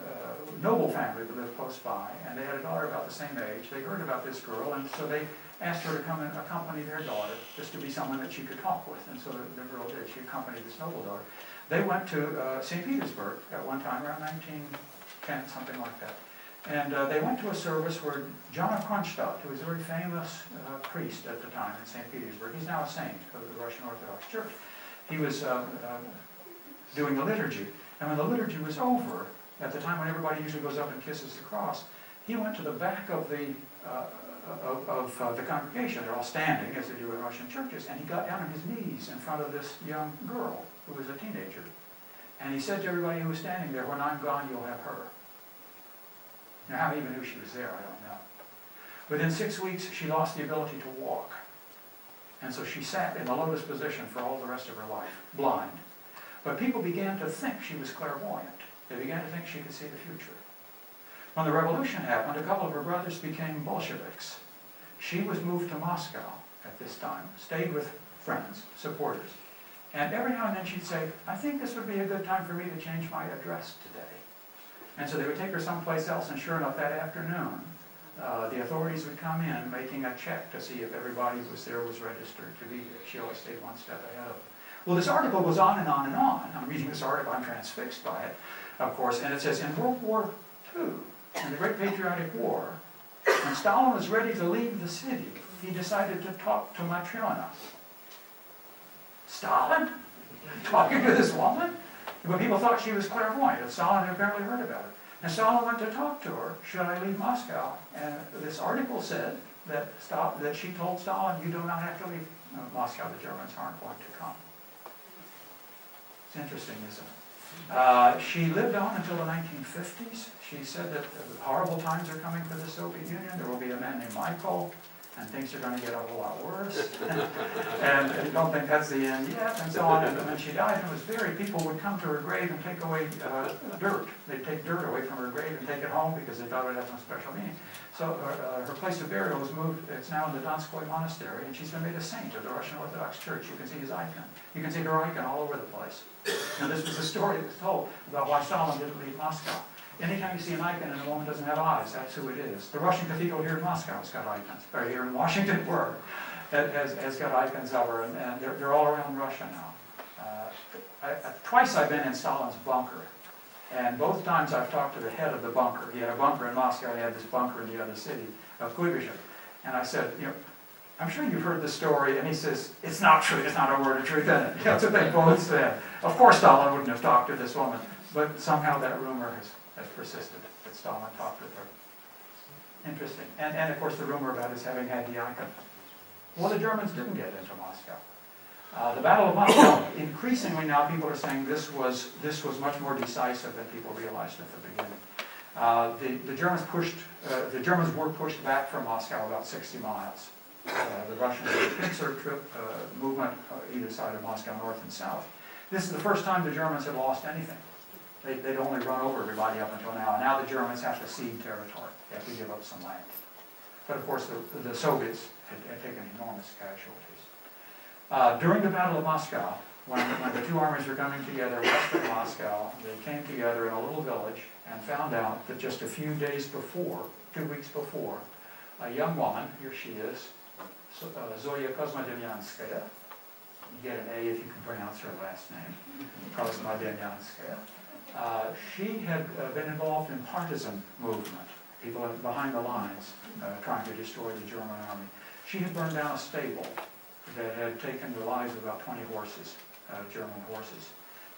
noble family that lived close by, and they had a daughter about the same age. They heard about this girl, and so they asked her to come and accompany their daughter, just to be someone that she could talk with, and so the girl did. She accompanied this noble daughter. They went to St. Petersburg at one time, around 1910, something like that. And they went to a service where John of Kronstadt, who was a very famous priest at the time in St. Petersburg, he's now a saint of the Russian Orthodox Church, he was doing the liturgy. And when the liturgy was over, at the time when everybody usually goes up and kisses the cross, he went to the back of the congregation. They're all standing, as they do in Russian churches, and he got down on his knees in front of this young girl who was a teenager. And he said to everybody who was standing there, when I'm gone, you'll have her. Now, how he even knew she was there, I don't know. Within 6 weeks, she lost the ability to walk. And so she sat in the lotus position for all the rest of her life, blind. But people began to think she was clairvoyant. They began to think she could see the future. When the revolution happened, a couple of her brothers became Bolsheviks. She was moved to Moscow at this time, stayed with friends, supporters. And every now and then she'd say, I think this would be a good time for me to change my address today. And so they would take her someplace else, and sure enough, that afternoon, the authorities would come in making a check to see if everybody was there was registered to be there. She always stayed one step ahead of them. Well, this article goes on and on and on. I'm reading this article, I'm transfixed by it, of course, and it says, in World War II, in the Great Patriotic War, when Stalin was ready to leave the city, he decided to talk to Matrona. Stalin? Talking to this woman? But people thought she was clairvoyant. Stalin had apparently heard about it. And Stalin went to talk to her. Should I leave Moscow? And this article said that she told Stalin, you do not have to leave Moscow. The Germans aren't going to come. It's interesting, isn't it? She lived on until the 1950s. She said that horrible times are coming for the Soviet Union. There will be a man named Michael, and things are going to get a whole lot worse. And I don't think that's the end yet, and so on. And when she died and was buried, people would come to her grave and take away dirt. They'd take dirt away from her grave and take it home because they thought it had some special meaning. So her place of burial was moved. It's now in the Donskoy Monastery, and she's been made a saint of the Russian Orthodox Church. You can see his icon. You can see her icon all over the place. Now, this was a story that was told about why Stalin didn't leave Moscow. Anytime you see an icon and a woman doesn't have eyes, that's who it is. The Russian cathedral here in Moscow has got icons, or here in Washington, where has got icons of her, and they're all around Russia now. Twice I've been in Stalin's bunker, and both times I've talked to the head of the bunker. He had a bunker in Moscow, he had this bunker in the other city of Kuibyshev. And I said, I'm sure you've heard the story, and he says, it's not true, there's not a word of truth in it. That's what they both said. Of course Stalin wouldn't have talked to this woman, but somehow that rumor has persisted, that Stalin talked with her. Interesting. And of course the rumor about his having had the icon. Well, the Germans didn't get into Moscow. The Battle of Moscow, increasingly now people are saying this was much more decisive than people realized at the beginning. The Germans were pushed back from Moscow about 60 miles. The Russians did a pincer trip movement either side of Moscow, north and south. This is the first time the Germans had lost anything. They'd only run over everybody up until now. And now the Germans have to cede territory. They have to give up some land. But of course, the Soviets had taken enormous casualties. During the Battle of Moscow, when the two armies were coming together west of Moscow, they came together in a little village and found out that just a few days before, 2 weeks before, a young woman, here she is, Zoya Kosmodemyanskaya, you get an A if you can pronounce her last name, Kosmodemyanskaya, she had been involved in partisan movement, people behind the lines trying to destroy the German army. She had burned down a stable that had taken the lives of about 20 horses, German horses.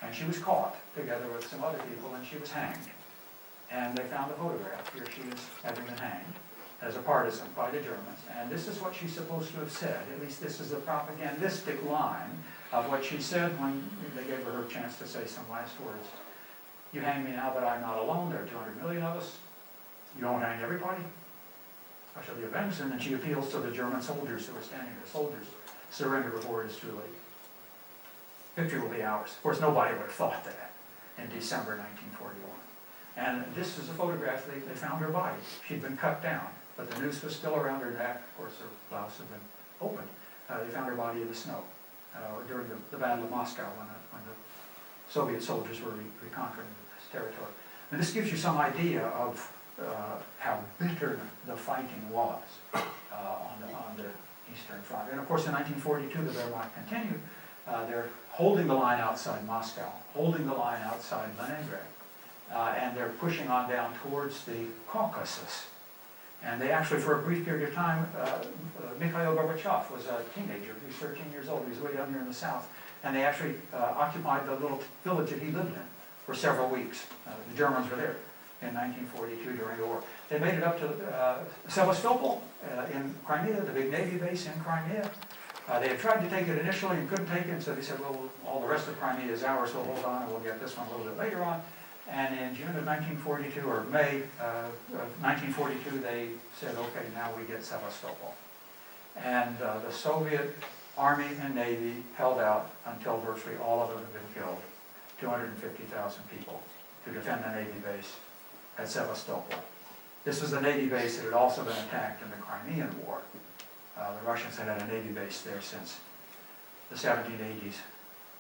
And she was caught together with some other people and she was hanged. And they found a photograph. Here she is having been hanged as a partisan by the Germans. And this is what she's supposed to have said. At least this is the propagandistic line of what she said when they gave her her chance to say some last words. You hang me now, but I'm not alone. There are 200 million of us. You don't hang everybody. I shall be avenged. And then she appeals to the German soldiers who are standing there. Soldiers, surrender before it is too late. Victory will be ours. Of course, nobody would have thought that in December 1941. And this is a photograph. They found her body. She'd been cut down, but the noose was still around her neck. Of course, her blouse had been opened. They found her body in the snow during the Battle of Moscow when the Soviet soldiers were reconquering this territory. And this gives you some idea of how bitter the fighting was on the Eastern Front. And of course, in 1942, the Wehrmacht continued. They're holding the line outside Moscow, holding the line outside Leningrad, and they're pushing on down towards the Caucasus. And they actually, for a brief period of time, Mikhail Gorbachev was a teenager. He was 13 years old. He was way down here in the south. And they actually occupied the little village that he lived in for several weeks. The Germans were there in 1942 during the war. They made it up to Sevastopol in Crimea, the big Navy base in Crimea. They had tried to take it initially and couldn't take it, so they said, well, all the rest of Crimea is ours, so hold on and we'll get this one a little bit later on. And in June of 1942, or May of 1942, they said, okay, now we get Sevastopol. And the Soviet Army and Navy held out until virtually all of them had been killed, 250,000 people, to defend the Navy base at Sevastopol. This was the Navy base that had also been attacked in the Crimean War. The Russians had had a Navy base there since the 1780s.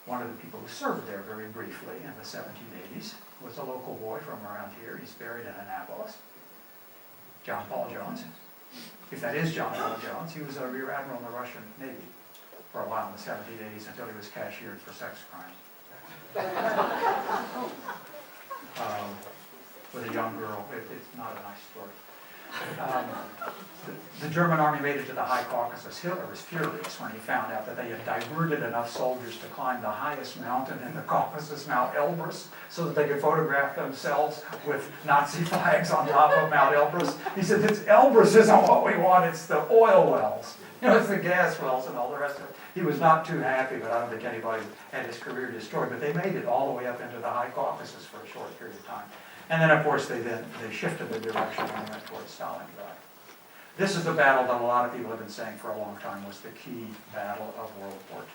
One of the people who served there very briefly in the 1780s was a local boy from around here. He's buried in Annapolis. John Paul Jones. If that is John Paul Jones, he was a rear admiral in the Russian Navy for a while in the 1780s until he was cashiered for sex crimes. With a young girl. It's not a nice story. The German army made it to the high Caucasus. Hitler was furious when he found out that they had diverted enough soldiers to climb the highest mountain in the Caucasus, Mount Elbrus, so that they could photograph themselves with Nazi flags on top of Mount Elbrus. He said, Elbrus isn't what we want, it's the oil wells. It's the gas wells and all the rest of it. He was not too happy, but I don't think anybody had his career destroyed. But they made it all the way up into the high Caucasus for a short period of time. And then, of course, they shifted the direction and went towards Stalingrad. This is the battle that a lot of people have been saying for a long time was the key battle of World War II,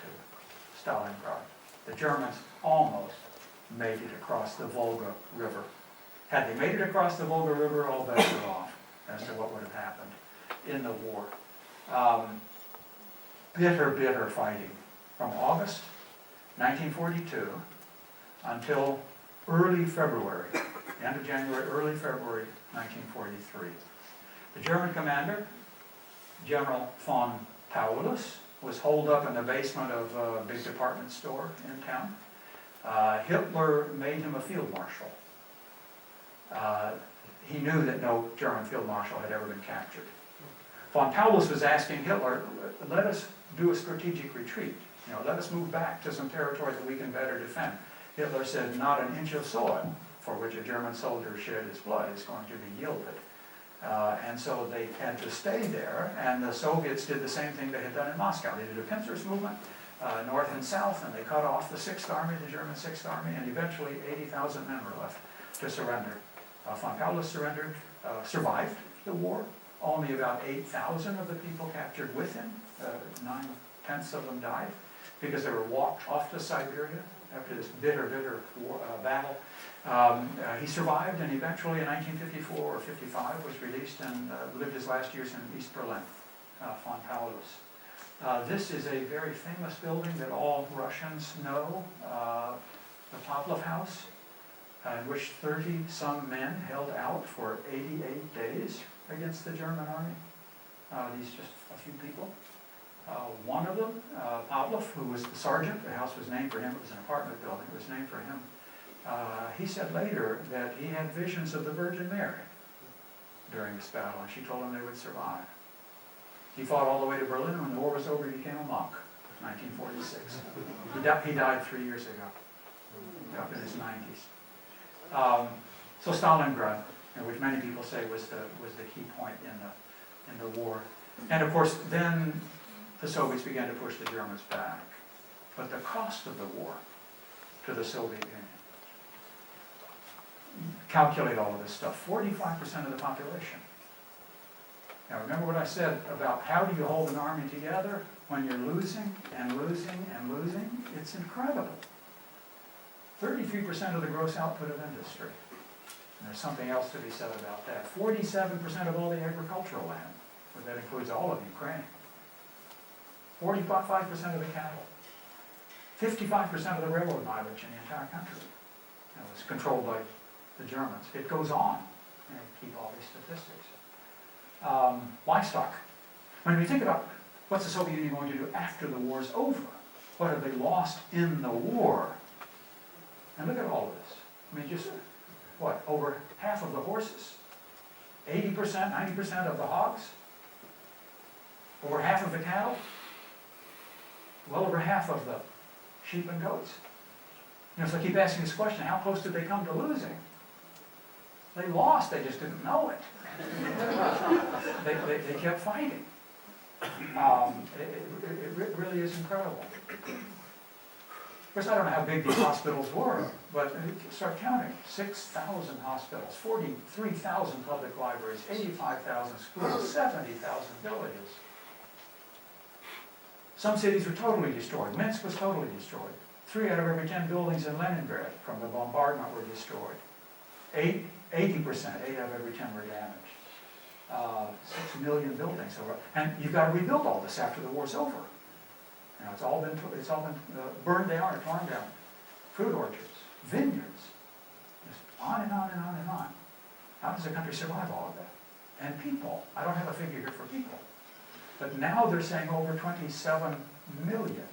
Stalingrad. The Germans almost made it across the Volga River. Had they made it across the Volga River, all bets are off as to what would have happened in the war. Bitter fighting from August 1942 until early February. End of January, early February 1943. The German commander, General von Paulus, was holed up in the basement of a big department store in town. Hitler made him a field marshal. He knew that no German field marshal had ever been captured. Von Paulus was asking Hitler, let us do a strategic retreat. Let us move back to some territory that we can better defend. Hitler said, not an inch of soil for which a German soldier shed his blood is going to be yielded. And so they had to stay there, and the Soviets did the same thing they had done in Moscow. They did a pincers movement, north and south, and they cut off the 6th Army, the German 6th Army, and eventually 80,000 men were left to surrender. Von Paulus survived the war. Only about 8,000 of the people captured with him, 9/10 of them died, because they were walked off to Siberia after this bitter war, battle. He survived, and eventually in 1954 or 55 was released and lived his last years in East Berlin, von Paulus. This is a very famous building that all Russians know, the Pavlov House, in which 30-some men held out for 88 days against the German army. These just a few people. One of them, Pavlov, who was the sergeant, the house was named for him, it was an apartment building, it was named for him. He said later that he had visions of the Virgin Mary during this battle, and she told him they would survive. He fought all the way to Berlin, and when the war was over, he became a monk, 1946. He died 3 years ago, up in his 90s. So Stalingrad, which many people say was the key point in the war. And of course, then the Soviets began to push the Germans back. But the cost of the war to the Soviet Union, calculate all of this stuff, 45% of the population. Now remember what I said about how do you hold an army together when you're losing and losing and losing? It's incredible. 33% of the gross output of industry. And there's something else to be said about that. 47% of all the agricultural land, but that includes all of Ukraine. 45% of the cattle. 55% of the railroad mileage in the entire country. It was controlled by the Germans. It goes on. Keep all these statistics. Livestock. When we think about what's the Soviet Union going to do after the war's over, what have they lost in the war? And look at all of this. I mean, just what? Over half of the horses, 80%, 90% of the hogs, over half of the cattle, well over half of the sheep and goats. So I keep asking this question, how close did they come to losing? They lost, they just didn't know it. They kept fighting. It really is incredible. Of course, I don't know how big these hospitals were, but start counting. 6,000 hospitals, 43,000 public libraries, 85,000 schools, 70,000 villages. Some cities were totally destroyed. Minsk was totally destroyed. 3 out of every 10 buildings in Leningrad from the bombardment were destroyed. 80%, 8 out of every 10 were damaged. 6 million buildings. And you've got to rebuild all this after the war's over. It's all been burned down or torn down. Fruit orchards, vineyards, just on and on and on and on. How does a country survive all of that? And people, I don't have a figure here for people, but now they're saying over 27 million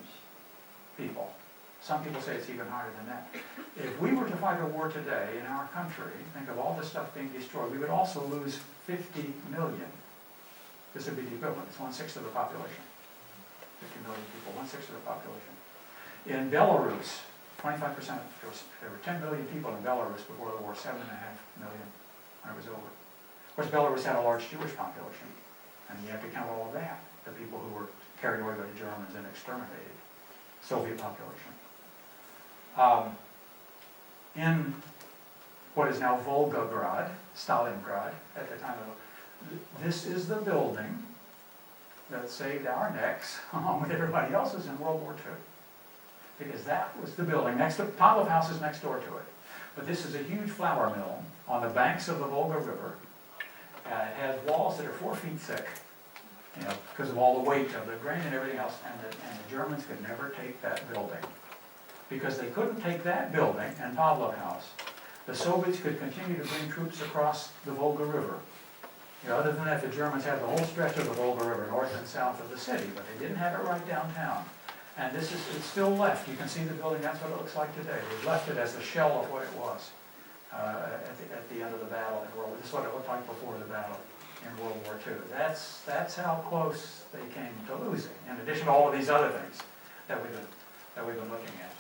people. Some people say it's even higher than that. If we were to fight a war today in our country, think of all the stuff being destroyed, we would also lose 50 million. This would be the equivalent. It's 1/6 of the population. 50 million people, 1/6 of the population. In Belarus, 25%, there were 10 million people in Belarus before the war, 7.5 million when it was over. Of course, Belarus had a large Jewish population, and you have to count all of that, the people who were carried away by the Germans and exterminated, Soviet population. In what is now Volgograd, Stalingrad, at the time of this is the building that saved our necks, along with everybody else's in World War II. Because that was the building, next to, Pavlov House is next door to it. But this is a huge flour mill on the banks of the Volga River. It has walls that are 4 feet thick, because of all the weight of the grain and everything else, and the Germans could never take that building. Because they couldn't take that building and Pavlov House, the Soviets could continue to bring troops across the Volga River. Other than that, the Germans had the whole stretch of the Volga River, north and south of the city, but they didn't have it right downtown. And it's still left. You can see the building, that's what it looks like today. They left it as the shell of what it was at the end of the battle in World War II. This is what it looked like before the battle in World War II. That's how close they came to losing, in addition to all of these other things that we've been looking at.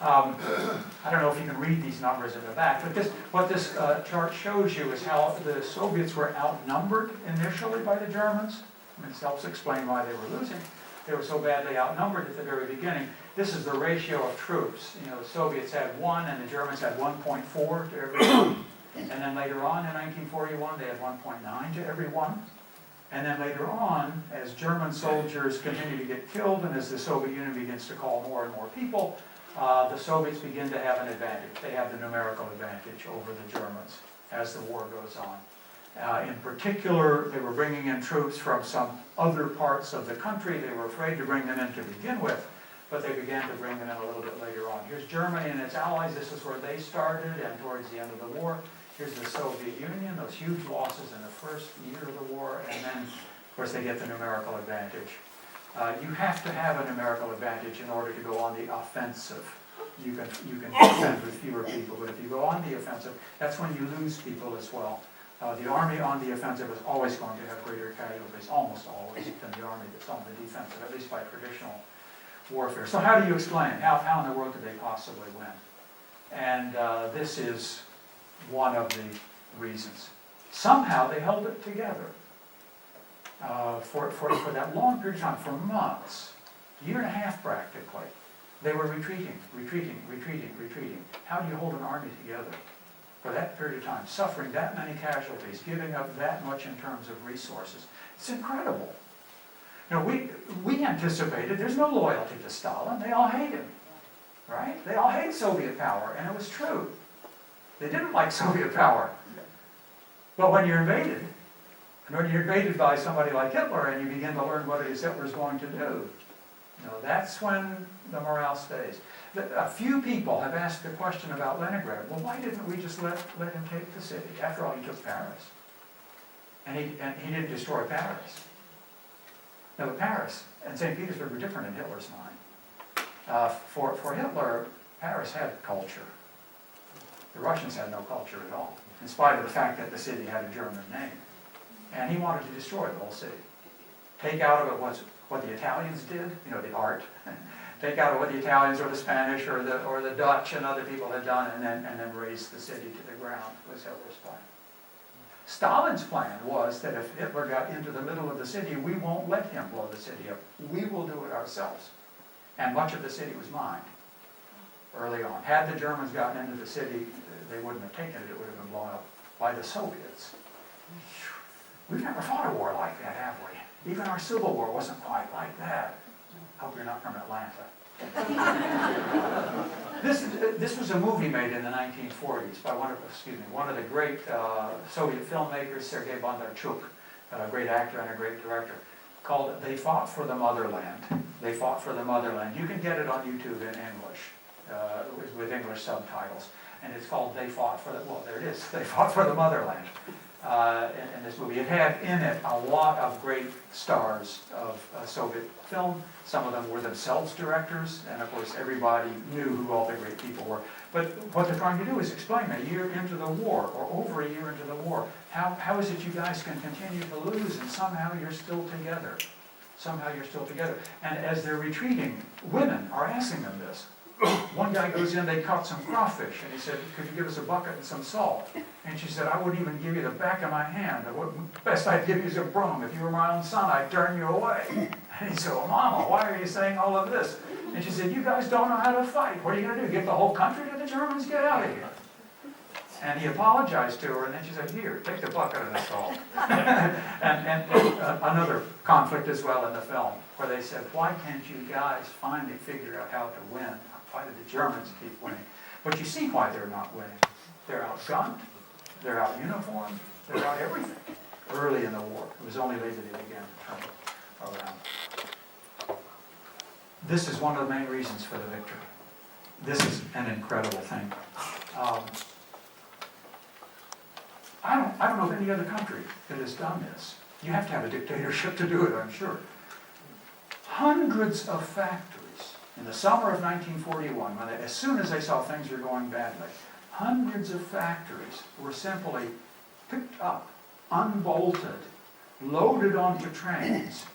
I don't know if you can read these numbers in the back, but what this chart shows you is how the Soviets were outnumbered initially by the Germans. It helps explain why they were losing. They were so badly outnumbered at the very beginning. This is the ratio of troops. The Soviets had 1 and the Germans had 1.4 to every 1. And then later on in 1941, they had 1.9 to every 1. And then later on, as German soldiers continue to get killed and as the Soviet Union begins to call more and more people, the Soviets begin to have an advantage. They have the numerical advantage over the Germans as the war goes on. In particular, they were bringing in troops from some other parts of the country. They were afraid to bring them in to begin with, but they began to bring them in a little bit later on. Here's Germany and its allies. This is where they started, and towards the end of the war. Here's the Soviet Union, those huge losses in the first year of the war, and then, of course, they get the numerical advantage. You have to have a numerical advantage in order to go on the offensive. You can defend with fewer people, but if you go on the offensive, that's when you lose people as well. The army on the offensive is always going to have greater casualties, almost always, than the army that's on the defensive, at least by traditional warfare. So how do you explain? How in the world could they possibly win? And this is one of the reasons. Somehow they held it together for that long period of time, for months, a year and a half practically. They were retreating. How do you hold an army together for that period of time, suffering that many casualties, giving up that much in terms of resources? It's incredible. You know, we anticipated there's no loyalty to Stalin. They all hate him, right? They all hate Soviet power, and it was true. They didn't like Soviet power. But when you're invaded, and when you're invaded by somebody like Hitler, and you begin to learn what it is Hitler's going to do, you know, that's when the morale stays. A few people have asked the question about Leningrad. Well, why didn't we just let him take the city? After all, he took Paris. And he didn't destroy Paris. Now, but Paris and St. Petersburg were different in Hitler's mind. For Hitler, Paris had culture. The Russians had no culture at all, in spite of the fact that the city had a German name. And he wanted to destroy the whole city. Take out of it what the Italians did, you know, the art. Take out of what the Italians or the Spanish or the Dutch and other people had done, and then raise the city to the ground, was Hitler's plan. Stalin's plan was that if Hitler got into the middle of the city, we won't let him blow the city up. We will do it ourselves. And much of the city was mined early on. Had the Germans gotten into the city, they wouldn't have taken it. It would have been blown up by the Soviets. We've never fought a war like that, have we? Even our Civil War wasn't quite like that. Hope you're not from Atlanta. This was a movie made in the 1940s by one of the great Soviet filmmakers, Sergei Bondarchuk, a great actor and a great director, called "They Fought for the Motherland." They fought for the motherland. You can get it on YouTube in English with English subtitles, and it's called "They Fought for the." Well, there it is. They fought for the motherland. In this movie, it had in it a lot of great stars of Soviet film. Some of them were themselves directors, and of course everybody knew who all the great people were. But what they're trying to do is explain a year into the war, or over a year into the war, how is it you guys can continue to lose and somehow you're still together? Somehow you're still together. And as they're retreating, women are asking them this. One guy goes in, they caught some crawfish, and he said, "Could you give us a bucket and some salt?" And she said, "I wouldn't even give you the back of my hand. The best I'd give you is a broom. If you were my own son, I'd turn you away." And he said, "Well, Mama, why are you saying all of this?" And she said, "You guys don't know how to fight. What are you going to do, give the whole country to the Germans? Get out of here." And he apologized to her, and then she said, "Here, take the bucket of the salt." and another conflict as well in the film, where they said, "Why can't you guys finally figure out how to win? Why do the Germans keep winning?" But you see why they're not winning. They're outgunned, they're out-uniformed, they're out everything early in the war. It was only later they began to turn it around. This is one of the main reasons for the victory. This is an incredible thing. I don't know of any other country that has done this. You have to have a dictatorship to do it, I'm sure. Hundreds of factories in the summer of 1941, as soon as they saw things were going badly, hundreds of factories were simply picked up, unbolted, loaded onto trains,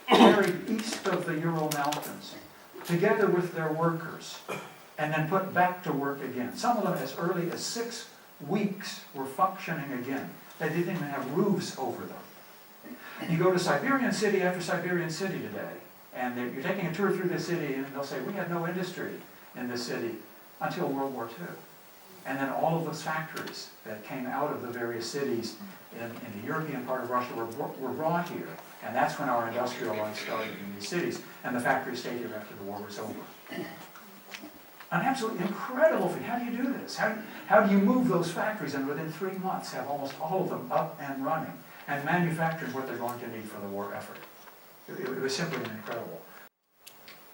carried east of the Ural Mountains, together with their workers, and then put back to work again. Some of them as early as 6 weeks were functioning again. They didn't even have roofs over them. You go to Siberian city after Siberian city today, and you're taking a tour through the city, and they'll say, "We had no industry in this city until World War II." And then all of those factories that came out of the various cities in the European part of Russia were brought here. And that's when our industrial life started in these cities. And the factories stayed here after the war was over. An absolutely incredible feat. How do you do this? How do you move those factories and within 3 months have almost all of them up and running and manufacturing what they're going to need for the war effort? It was simply incredible.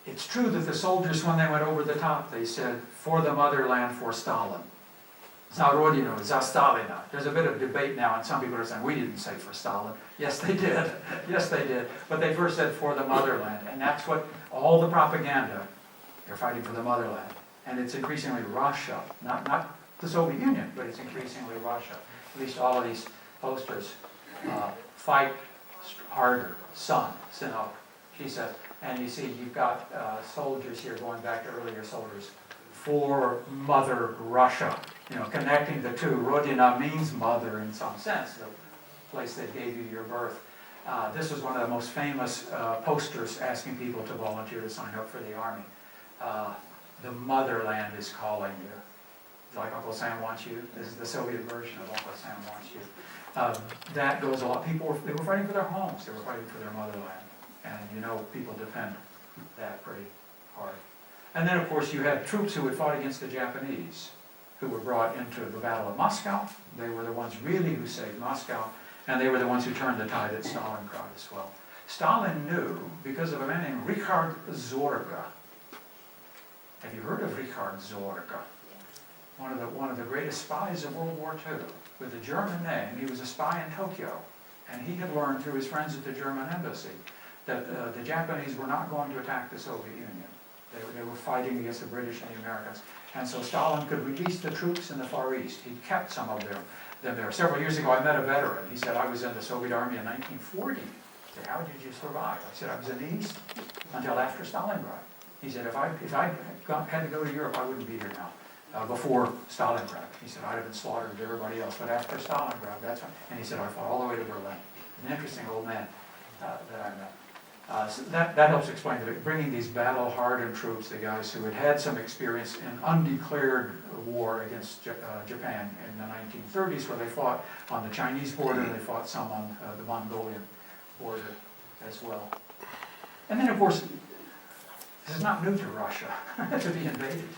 It's true that the soldiers, when they went over the top, they said, "For the motherland, for Stalin." Za Rodinu, za Stalina. There's a bit of debate now, and some people are saying, we didn't say for Stalin. Yes, they did. Yes, they did. But they first said for the motherland, and that's what all the propaganda, they're fighting for the motherland. And it's increasingly Russia, not the Soviet Union, but it's increasingly Russia. At least all of these posters, fight harder, son, Sinok, she says. And you see, you've got soldiers here, going back to earlier soldiers, for Mother Russia. You know, connecting the two. Rodina means mother in some sense, the place that gave you your birth. This was one of the most famous posters asking people to volunteer to sign up for the army. The motherland is calling you. It's like Uncle Sam wants you. This is the Soviet version of Uncle Sam wants you. That goes a lot. People they were fighting for their homes. They were fighting for their motherland. And you know, people defend that pretty hard. And then, of course, you had troops who had fought against the Japanese, who were brought into the Battle of Moscow. They were the ones really who saved Moscow, and they were the ones who turned the tide at Stalingrad as well. Stalin knew, because of a man named Richard Zorga. Have you heard of Richard Zorga? One of the greatest spies of World War II, with a German name. He was a spy in Tokyo, and he had learned through his friends at the German embassy that the Japanese were not going to attack the Soviet Union. They were fighting against the British and the Americans. And so Stalin could release the troops in the Far East. He kept some of them there. Several years ago, I met a veteran. He said, I was in the Soviet Army in 1940. I said, how did you survive? I said, I was in the East until after Stalingrad. He said, if I had to go to Europe, I wouldn't be here now. Before Stalingrad. He said, I'd have been slaughtered with everybody else. But after Stalingrad, that's when, and he said, I fought all the way to Berlin. An interesting old man that I met. So that helps explain it. Bringing these battle-hardened troops, the guys who had some experience in undeclared war against Japan in the 1930s, where they fought on the Chinese border, and they fought some on the Mongolian border as well. And then, of course, this is not new to Russia to be invaded.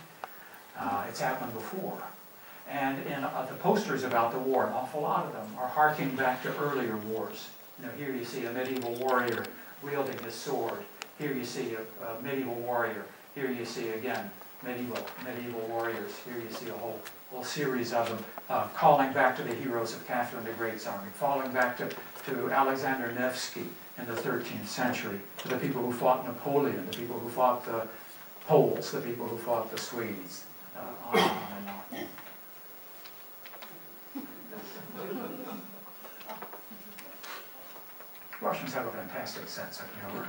It's happened before. And in the posters about the war, an awful lot of them are harking back to earlier wars. You know, here you see a medieval warrior wielding his sword. Here you see a medieval warrior. Here you see, again, medieval warriors. Here you see a whole series of them calling back to the heroes of Catherine the Great's army, falling back to Alexander Nevsky in the 13th century, to the people who fought Napoleon, the people who fought the Poles, the people who fought the Swedes, on and on. Russians have a fantastic sense of humor.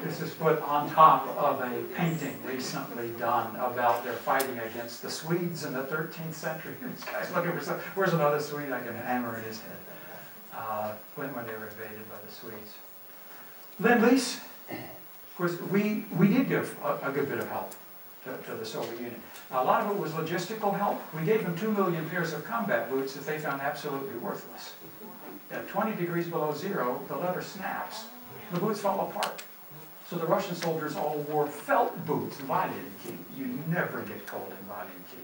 This is put on top of a painting recently done about their fighting against the Swedes in the 13th century. This guy's looking for some, where's another Swede I can hammer in his head, when they were invaded by the Swedes. Lend-Lease, of course, we did give a good bit of help to the Soviet Union. A lot of it was logistical help. We gave them 2 million pairs of combat boots that they found absolutely worthless. At 20 degrees below zero, the leather snaps. The boots fall apart. So the Russian soldiers all wore felt boots, Valenki. You never get cold in Valenki.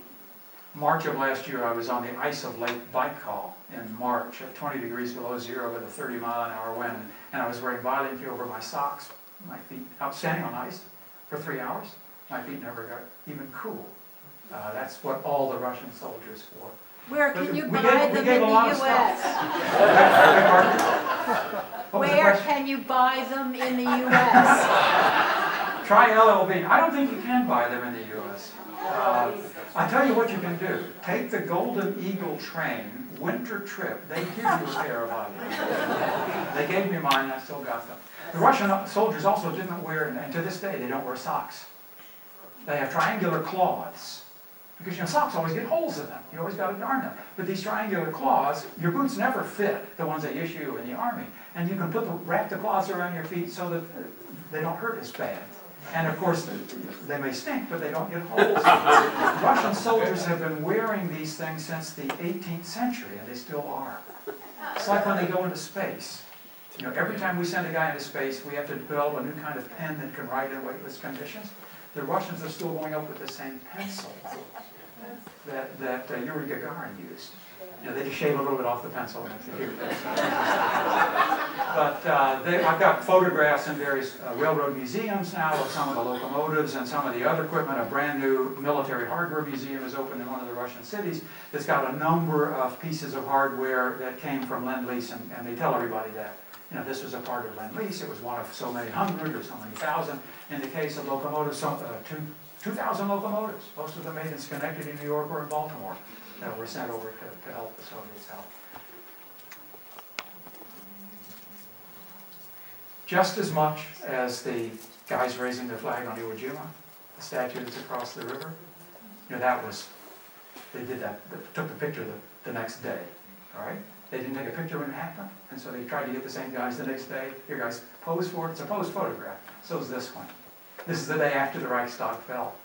March of last year, I was on the ice of Lake Baikal in March at 20 degrees below zero with a 30-mile-an-hour wind, and I was wearing Valenki over my socks, my feet, out standing on ice for 3 hours. My feet never got even cool. That's what all the Russian soldiers wore. Where can you buy them in the U.S.? Where can you buy them in the U.S.? Try LL Bean. I don't think you can buy them in the U.S. I tell you what you can do. Take the Golden Eagle train, winter trip. They give you a pair of items. They gave me mine, and I still got them. The Russian soldiers also didn't wear, and to this day, they don't wear socks. They have triangular cloths. Because, you know, socks always get holes in them. You always got to darn them. But these triangular claws, your boots never fit, the ones they issue in the Army. And you can wrap the claws around your feet so that they don't hurt as bad. And, of course, they may stink, but they don't get holes. Russian soldiers have been wearing these things since the 18th century, and they still are. It's like when they go into space. You know, every time we send a guy into space, we have to develop a new kind of pen that can write in weightless conditions. the Russians are still going up with the same pencil that Yuri Gagarin used. They just shave a little bit off the pencil and it's a huge pencil. But I've got photographs in various railroad museums now of some of the locomotives and some of the other equipment. A brand new military hardware museum is opened in one of the Russian cities that's got a number of pieces of hardware that came from Lend-Lease, and they tell everybody that. This was a part of Lend-Lease. It was one of so many hundred or so many thousand. In the case of locomotives, 2,000 locomotives, most of them made in Schenectady, New York, or in Baltimore, that were sent over to help the Soviets out. Just as much as the guys raising the flag on Iwo Jima, the statue that's across the river, they did that, took the picture the next day, all right? They didn't take a picture when it happened, and so they tried to get the same guys the next day. Here, guys, pose for it. It's a posed photograph. So is this one. This is the day after the Reichstag fell.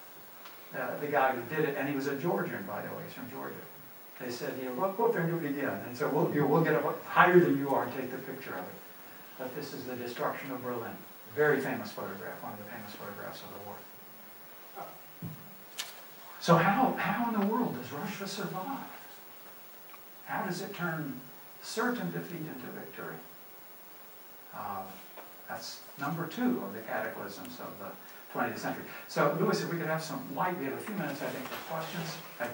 The guy who did it, and he was a Georgian, by the way, he's from Georgia. They said, go up there and do it again. And so we'll get up higher than you are and take the picture of it. But this is the destruction of Berlin. Very famous photograph, one of the famous photographs of the war. So how in the world does Russia survive? How does it turn certain defeat into victory? That's number 2 of the cataclysms of the 20th century. So, Louis, if we could have some light, we have a few minutes, I think, for questions. I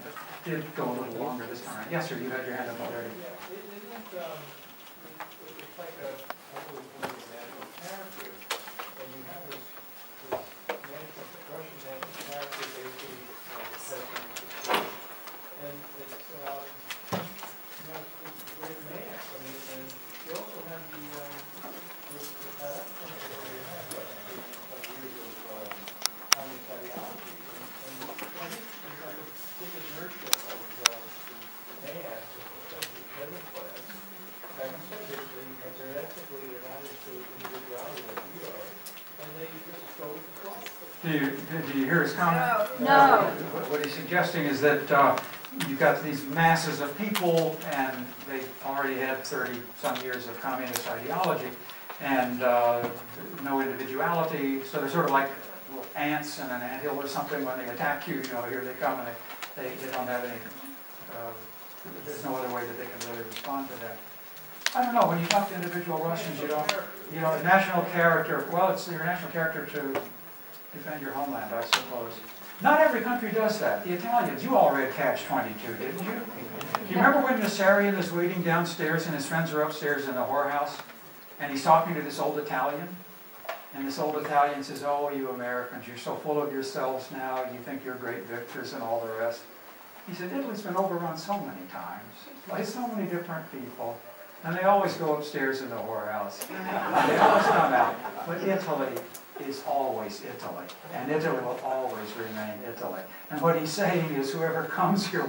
did go a little longer this time. Yes, sir, you had your hand up already. It's like a national character, and you have this Russian national character, basically, the president, and it's a great man. I mean, and you also have the communist ideology, and I think there's like a big inertia of the man, especially the peasant class. Like you said, they're ethically, they're not into individuality like we are, and they just go with the flow. Do you hear his comment? No. What he's suggesting is that you've got these masses of people, and they already had 30-some years of communist ideology, and no individuality, so they're sort of like little ants in an anthill or something. When they attack you, here they come, and they don't have any, there's no other way that they can really respond to that. I don't know, when you talk to individual Russians, national character, well, it's your national character to defend your homeland, I suppose. Not every country does that. The Italians, you all read Catch-22, didn't you? Do you remember when Nassarian is waiting downstairs and his friends are upstairs in the whorehouse, and he's talking to this old Italian? And this old Italian says, oh, you Americans, you're so full of yourselves now, you think you're great victors and all the rest. He said, Italy's been overrun so many times by so many different people, and they always go upstairs in the whorehouse. They always come out. But Italy is always Italy, and Italy will always remain Italy. And what he's saying is whoever comes here,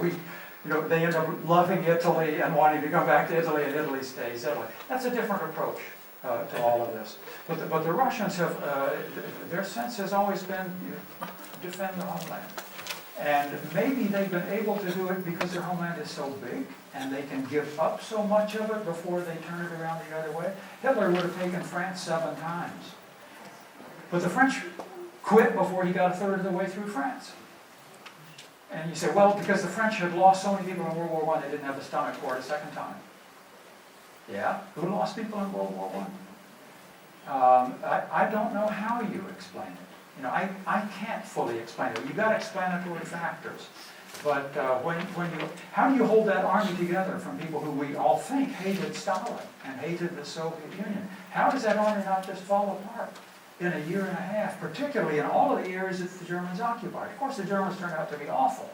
they end up loving Italy and wanting to come back to Italy, and Italy stays Italy. That's a different approach to all of this. But the Russians have, their sense has always been defend the homeland. And maybe they've been able to do it because their homeland is so big, and they can give up so much of it before they turn it around the other way. Hitler would have taken France 7 times. But the French quit before he got a third of the way through France. And you say, well, because the French had lost so many people in World War I, they didn't have the stomach for it a second time. Yeah, who lost people in World War I? I don't know how you explain it. I can't fully explain it. You've got explanatory factors. But how do you hold that army together from people who we all think hated Stalin and hated the Soviet Union? How does that army not just fall apart in a year and a half, particularly in all of the areas that the Germans occupied? Of course, the Germans turned out to be awful.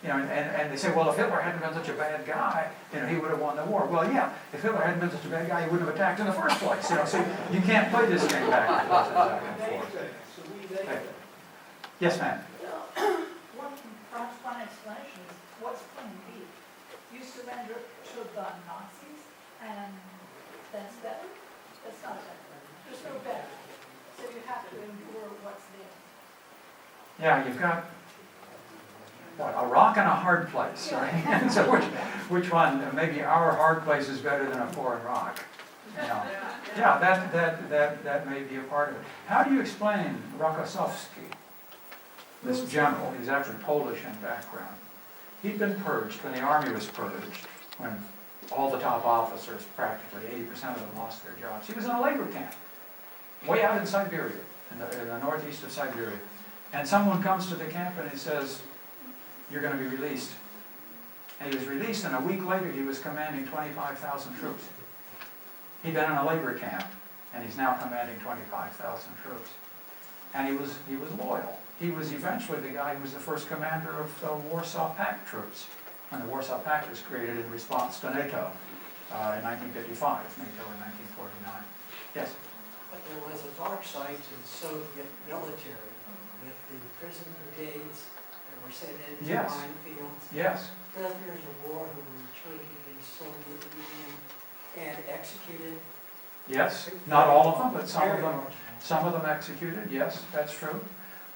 And they say, well, if Hitler hadn't been such a bad guy, he would have won the war. Well, yeah, if Hitler hadn't been such a bad guy, he wouldn't have attacked in the first place. So you can't play this game back and forth. Okay. Yes, ma'am. Perhaps one explanation is, what's plan B? You surrender to the Nazis, and that's better? That's not better. There's no better. So you have to endure what's there. Yeah, you've got a rock and a hard place, right? So which one? Maybe our hard place is better than a foreign rock. Yeah, that may be a part of it. How do you explain Rokossovsky? this general. He was actually Polish in background. He'd been purged when the army was purged, when all the top officers, practically 80% of them, lost their jobs. He was in a labor camp, way out in Siberia, in the northeast of Siberia. And someone comes to the camp and he says, "You're going to be released." And he was released, and a week later he was commanding 25,000 troops. He'd been in a labor camp, and he's now commanding 25,000 troops. And he was loyal. He was eventually the guy who was the first commander of the Warsaw Pact troops, when the Warsaw Pact was created in response to NATO in 1955, NATO in 1949. Yes? But there was a dark side to the Soviet military, with the prison brigades that were sent into Yes. minefields, Yes. prisoners of war who were returned to the Soviet Union and executed. Yes. Not all of them, but some of Very them. large. Some of them executed, yes, that's true.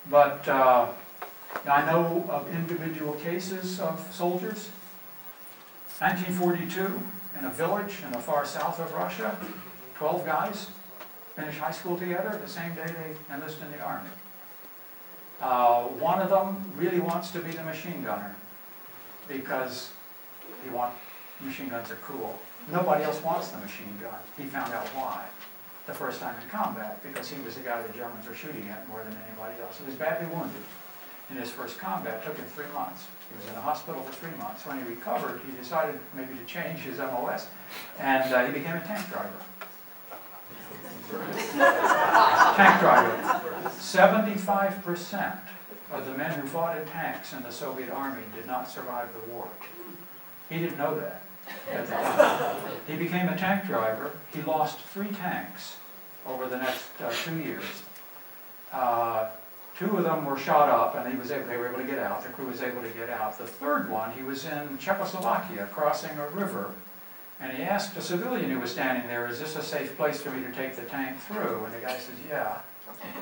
But I know of individual cases of soldiers. 1942, in a village in the far south of Russia, 12 guys finished high school together the same day they enlisted in the army. One of them really wants to be the machine gunner because machine guns are cool. Nobody else wants the machine gun. He found out why the first time in combat, because he was the guy the Germans were shooting at more than anybody else. He was badly wounded in his first combat. It took him 3 months. He was in the hospital for 3 months. When he recovered, he decided maybe to change his MOS, and he became a tank driver. Tank driver. 75% of the men who fought in tanks in the Soviet army did not survive the war. He didn't know that at the time. He became a tank driver. He lost 3 tanks over the next 2 years. 2 of them were shot up, and they were able to get out. The crew was able to get out. The third one, he was in Czechoslovakia, crossing a river, and he asked a civilian who was standing there, "Is this a safe place for me to take the tank through?" And the guy says, "Yeah."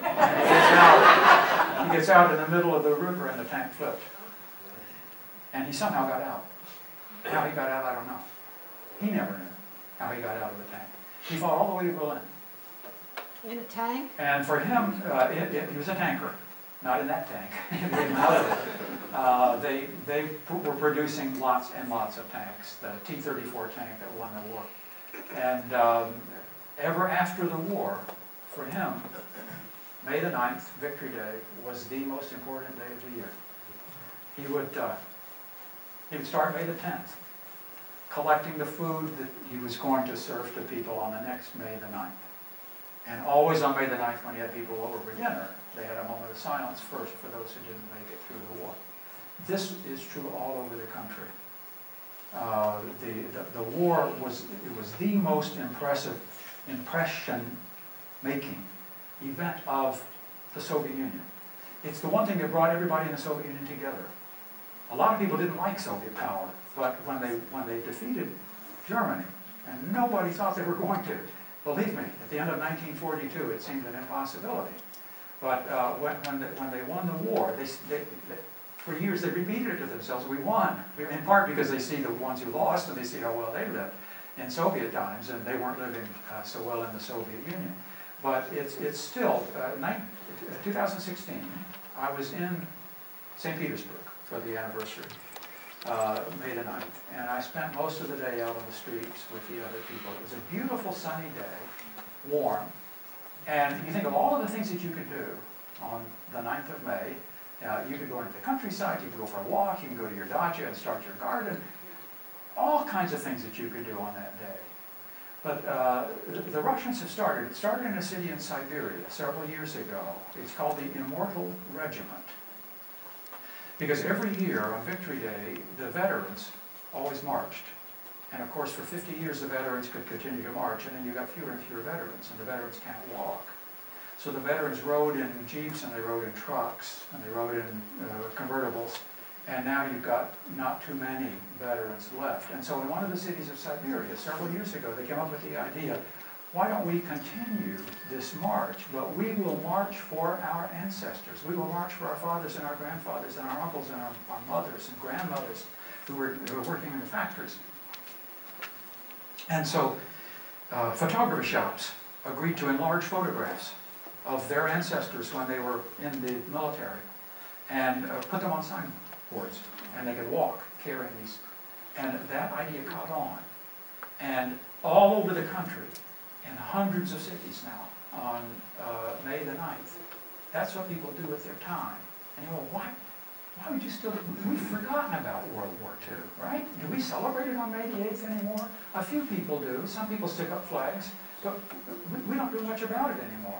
And he gets out in the middle of the river, and the tank flipped. And he somehow got out. How he got out, I don't know. He never knew how he got out of the tank. He fought all the way to Berlin. In a tank? And for him, he was a tanker, not in that tank. They were producing lots and lots of tanks, the T-34 tank that won the war. And ever after the war, for him, May the 9th, Victory Day, was the most important day of the year. He would start May the 10th, collecting the food that he was going to serve to people on the next May the 9th. And always on May the 9th, when he had people over for dinner, they had a moment of silence first for those who didn't make it through the war. This is true all over the country. The war was the most impression-making event of the Soviet Union. It's the one thing that brought everybody in the Soviet Union together. A lot of people didn't like Soviet power, but when they defeated Germany, and nobody thought they were going to, believe me, at the end of 1942, it seemed an impossibility. But when they won the war, for years they repeated it to themselves, "We won." In part because they see the ones who lost, and they see how well they lived in Soviet times, and they weren't living so well in the Soviet Union. But it's still, 2016, I was in St. Petersburg for the anniversary, May the 9th, and I spent most of the day out on the streets with the other people. It was a beautiful sunny day, warm, and you think of all of the things that you could do on the 9th of May. You could go into the countryside, you could go for a walk, you can go to your dacha and start your garden, all kinds of things that you could do on that day. But the Russians have started. It started in a city in Siberia several years ago. It's called the Immortal Regiment. Because every year on Victory Day, the veterans always marched. And of course, for 50 years, the veterans could continue to march, and then you got fewer and fewer veterans, and the veterans can't walk. So the veterans rode in jeeps, and they rode in trucks, and they rode in convertibles. And now you've got not too many veterans left. And so in one of the cities of Siberia, several years ago, they came up with the idea, why don't we continue this march, but we will march for our ancestors. We will march for our fathers and our grandfathers and our uncles and our mothers and grandmothers who were working in the factories. And so photography shops agreed to enlarge photographs of their ancestors when they were in the military. and put them on signboards, and they could walk carrying these. And that idea caught on. And all over the country, in hundreds of cities now, on May the 9th, that's what people do with their time. And you go, why would you still, we've forgotten about World War II, right? Do we celebrate it on May the 8th anymore? A few people do. Some people stick up flags, but we don't do much about it anymore.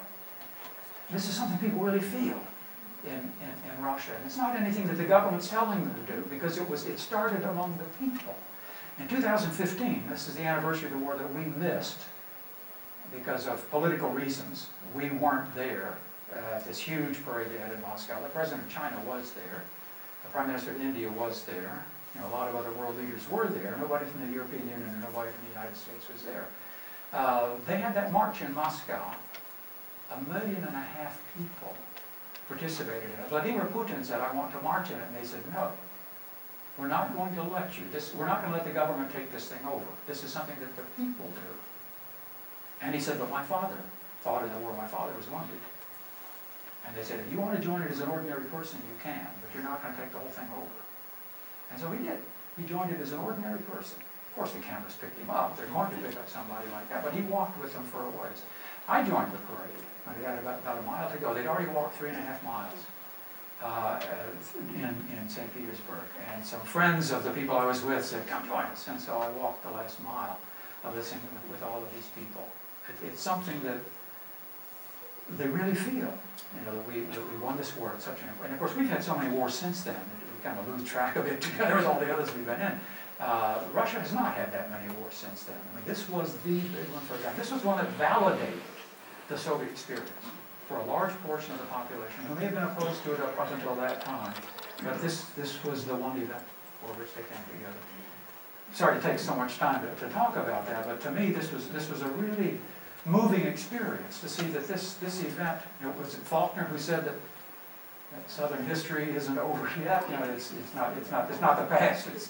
This is something people really feel in Russia. And it's not anything that the government's telling them to do, because it started among the people. In 2015, this is the anniversary of the war that we missed because of political reasons. We weren't there at this huge parade they had in Moscow. The president of China was there. The prime minister of India was there. You know, a lot of other world leaders were there. Nobody from the European Union or nobody from the United States was there. They had that march in Moscow. 1.5 million people participated in it. Vladimir Putin said, I want to march in it, and they said, no. We're not going to let you. We're not going to let the government take this thing over. This is something that the people do. And he said, but my father fought in the war. My father was wounded. And they said, if you want to join it as an ordinary person, you can, but you're not going to take the whole thing over. And so he did. He joined it as an ordinary person. Of course, the cameras picked him up. They're going to pick up somebody like that, but he walked with them for a ways. I joined the parade. They had about a mile to go. They'd already walked 3.5 miles in St. Petersburg. And some friends of the people I was with said, come join us. And so I walked the last mile listening with all of these people. It's something that they really feel, you know, that we won this war at such an important. And of course, we've had so many wars since then that we kind of lose track of it together with all the others we've been in. Russia has not had that many wars since then. I mean, this was the big one for them. This was one that validated the Soviet experience for a large portion of the population who may have been opposed to it up until that time. But this was the one event for which they came together. Sorry to take so much time to talk about that, but to me this was a really moving experience to see that this event, you know, was it Faulkner who said that Southern history isn't over yet? You know, it's not the past. It's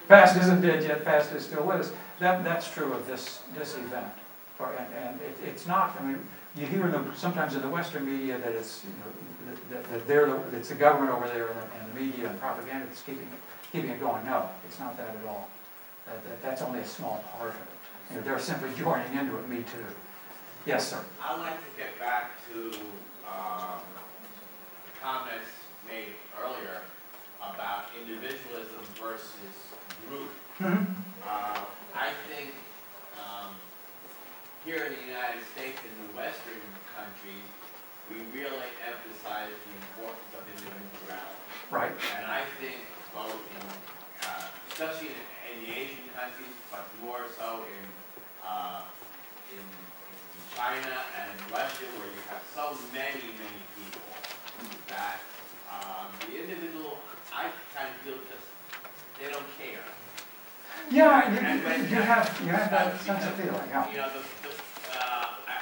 past isn't dead yet. Past is still with us. That's true of this event. And it's not. I mean, you hear sometimes in the Western media that it's, you know, that it's the government over there and the media and propaganda that's keeping it going. No, it's not that at all. That's only a small part of it. You know, they're simply joining into it. Me too. Yes, sir. I'd like to get back to comments made earlier about individualism versus group. Mm-hmm. I think here in the United States and the Western countries, we really emphasize the importance of individuality. Right. And I think both in, especially in the Asian countries, but more so in China and Russia, where you have so many people, that the individual, I kind of feel just, they don't care. Yeah, you have that sense of feeling. Yeah. You know,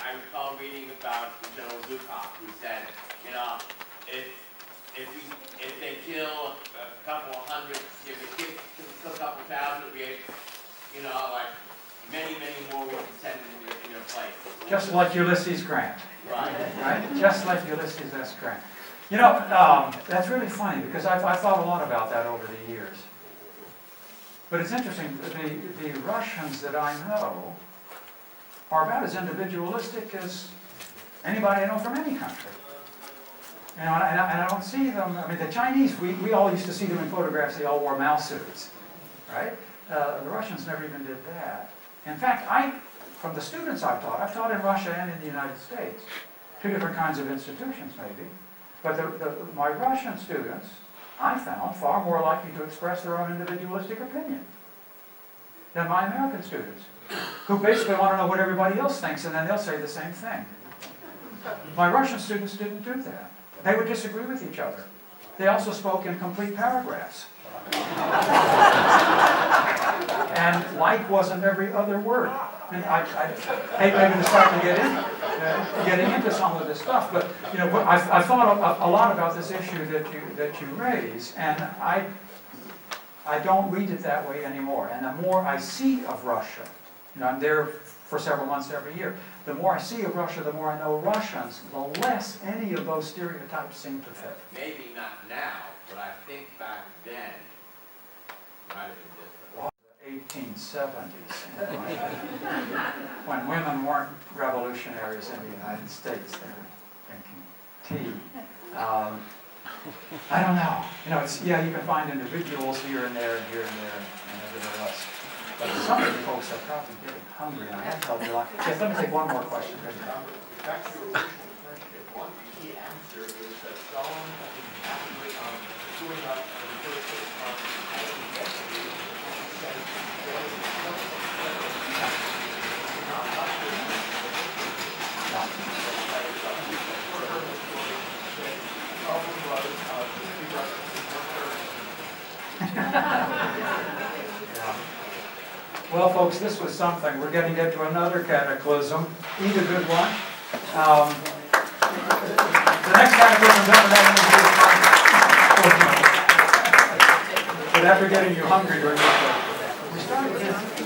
I recall reading about General Zukov, who said, you know, if they kill a couple hundred, if they kill a couple thousand, you know, like many more we can send in their place. Just like Ulysses Grant. Right. Right? Just like Ulysses S. Grant. You know, that's really funny because I've thought a lot about that over the years. But it's interesting, the Russians that I know are about as individualistic as anybody I know from any country. You know, and I don't see them, I mean, the Chinese, we all used to see them in photographs, they all wore mouse suits, right? The Russians never even did that. In fact, from the students I've taught in Russia and in the United States, two different kinds of institutions maybe, but my Russian students, I found, far more likely to express their own individualistic opinion than my American students, who basically want to know what everybody else thinks, and then they'll say the same thing. My Russian students didn't do that. They would disagree with each other. They also spoke in complete paragraphs. And like wasn't every other word. And I hate maybe to start to getting into some of this stuff, but you know, I've thought a lot about this issue that you raise, and I don't read it that way anymore. And the more I see of Russia, you know, I'm there for several months every year. The more I see of Russia, the more I know Russians, the less any of those stereotypes seem to fit. Maybe not now, but I think back then, it might have been different. 1870s, when women weren't revolutionaries in the United States, they were drinking tea. I don't know. You know, it's, yeah, you can find individuals here and there and here and there and everywhere else. But some of the folks are probably getting hungry, and I have to help you out. Yes, let me take one more question. Back to your original question, one key answer is that Stalin actually doing up the first as an investigator, he said, there was Well, folks, this was something. We're getting into another cataclysm. Eat a good one. The next cataclysm doesn't have anything to do with but after getting you hungry during this, we started this.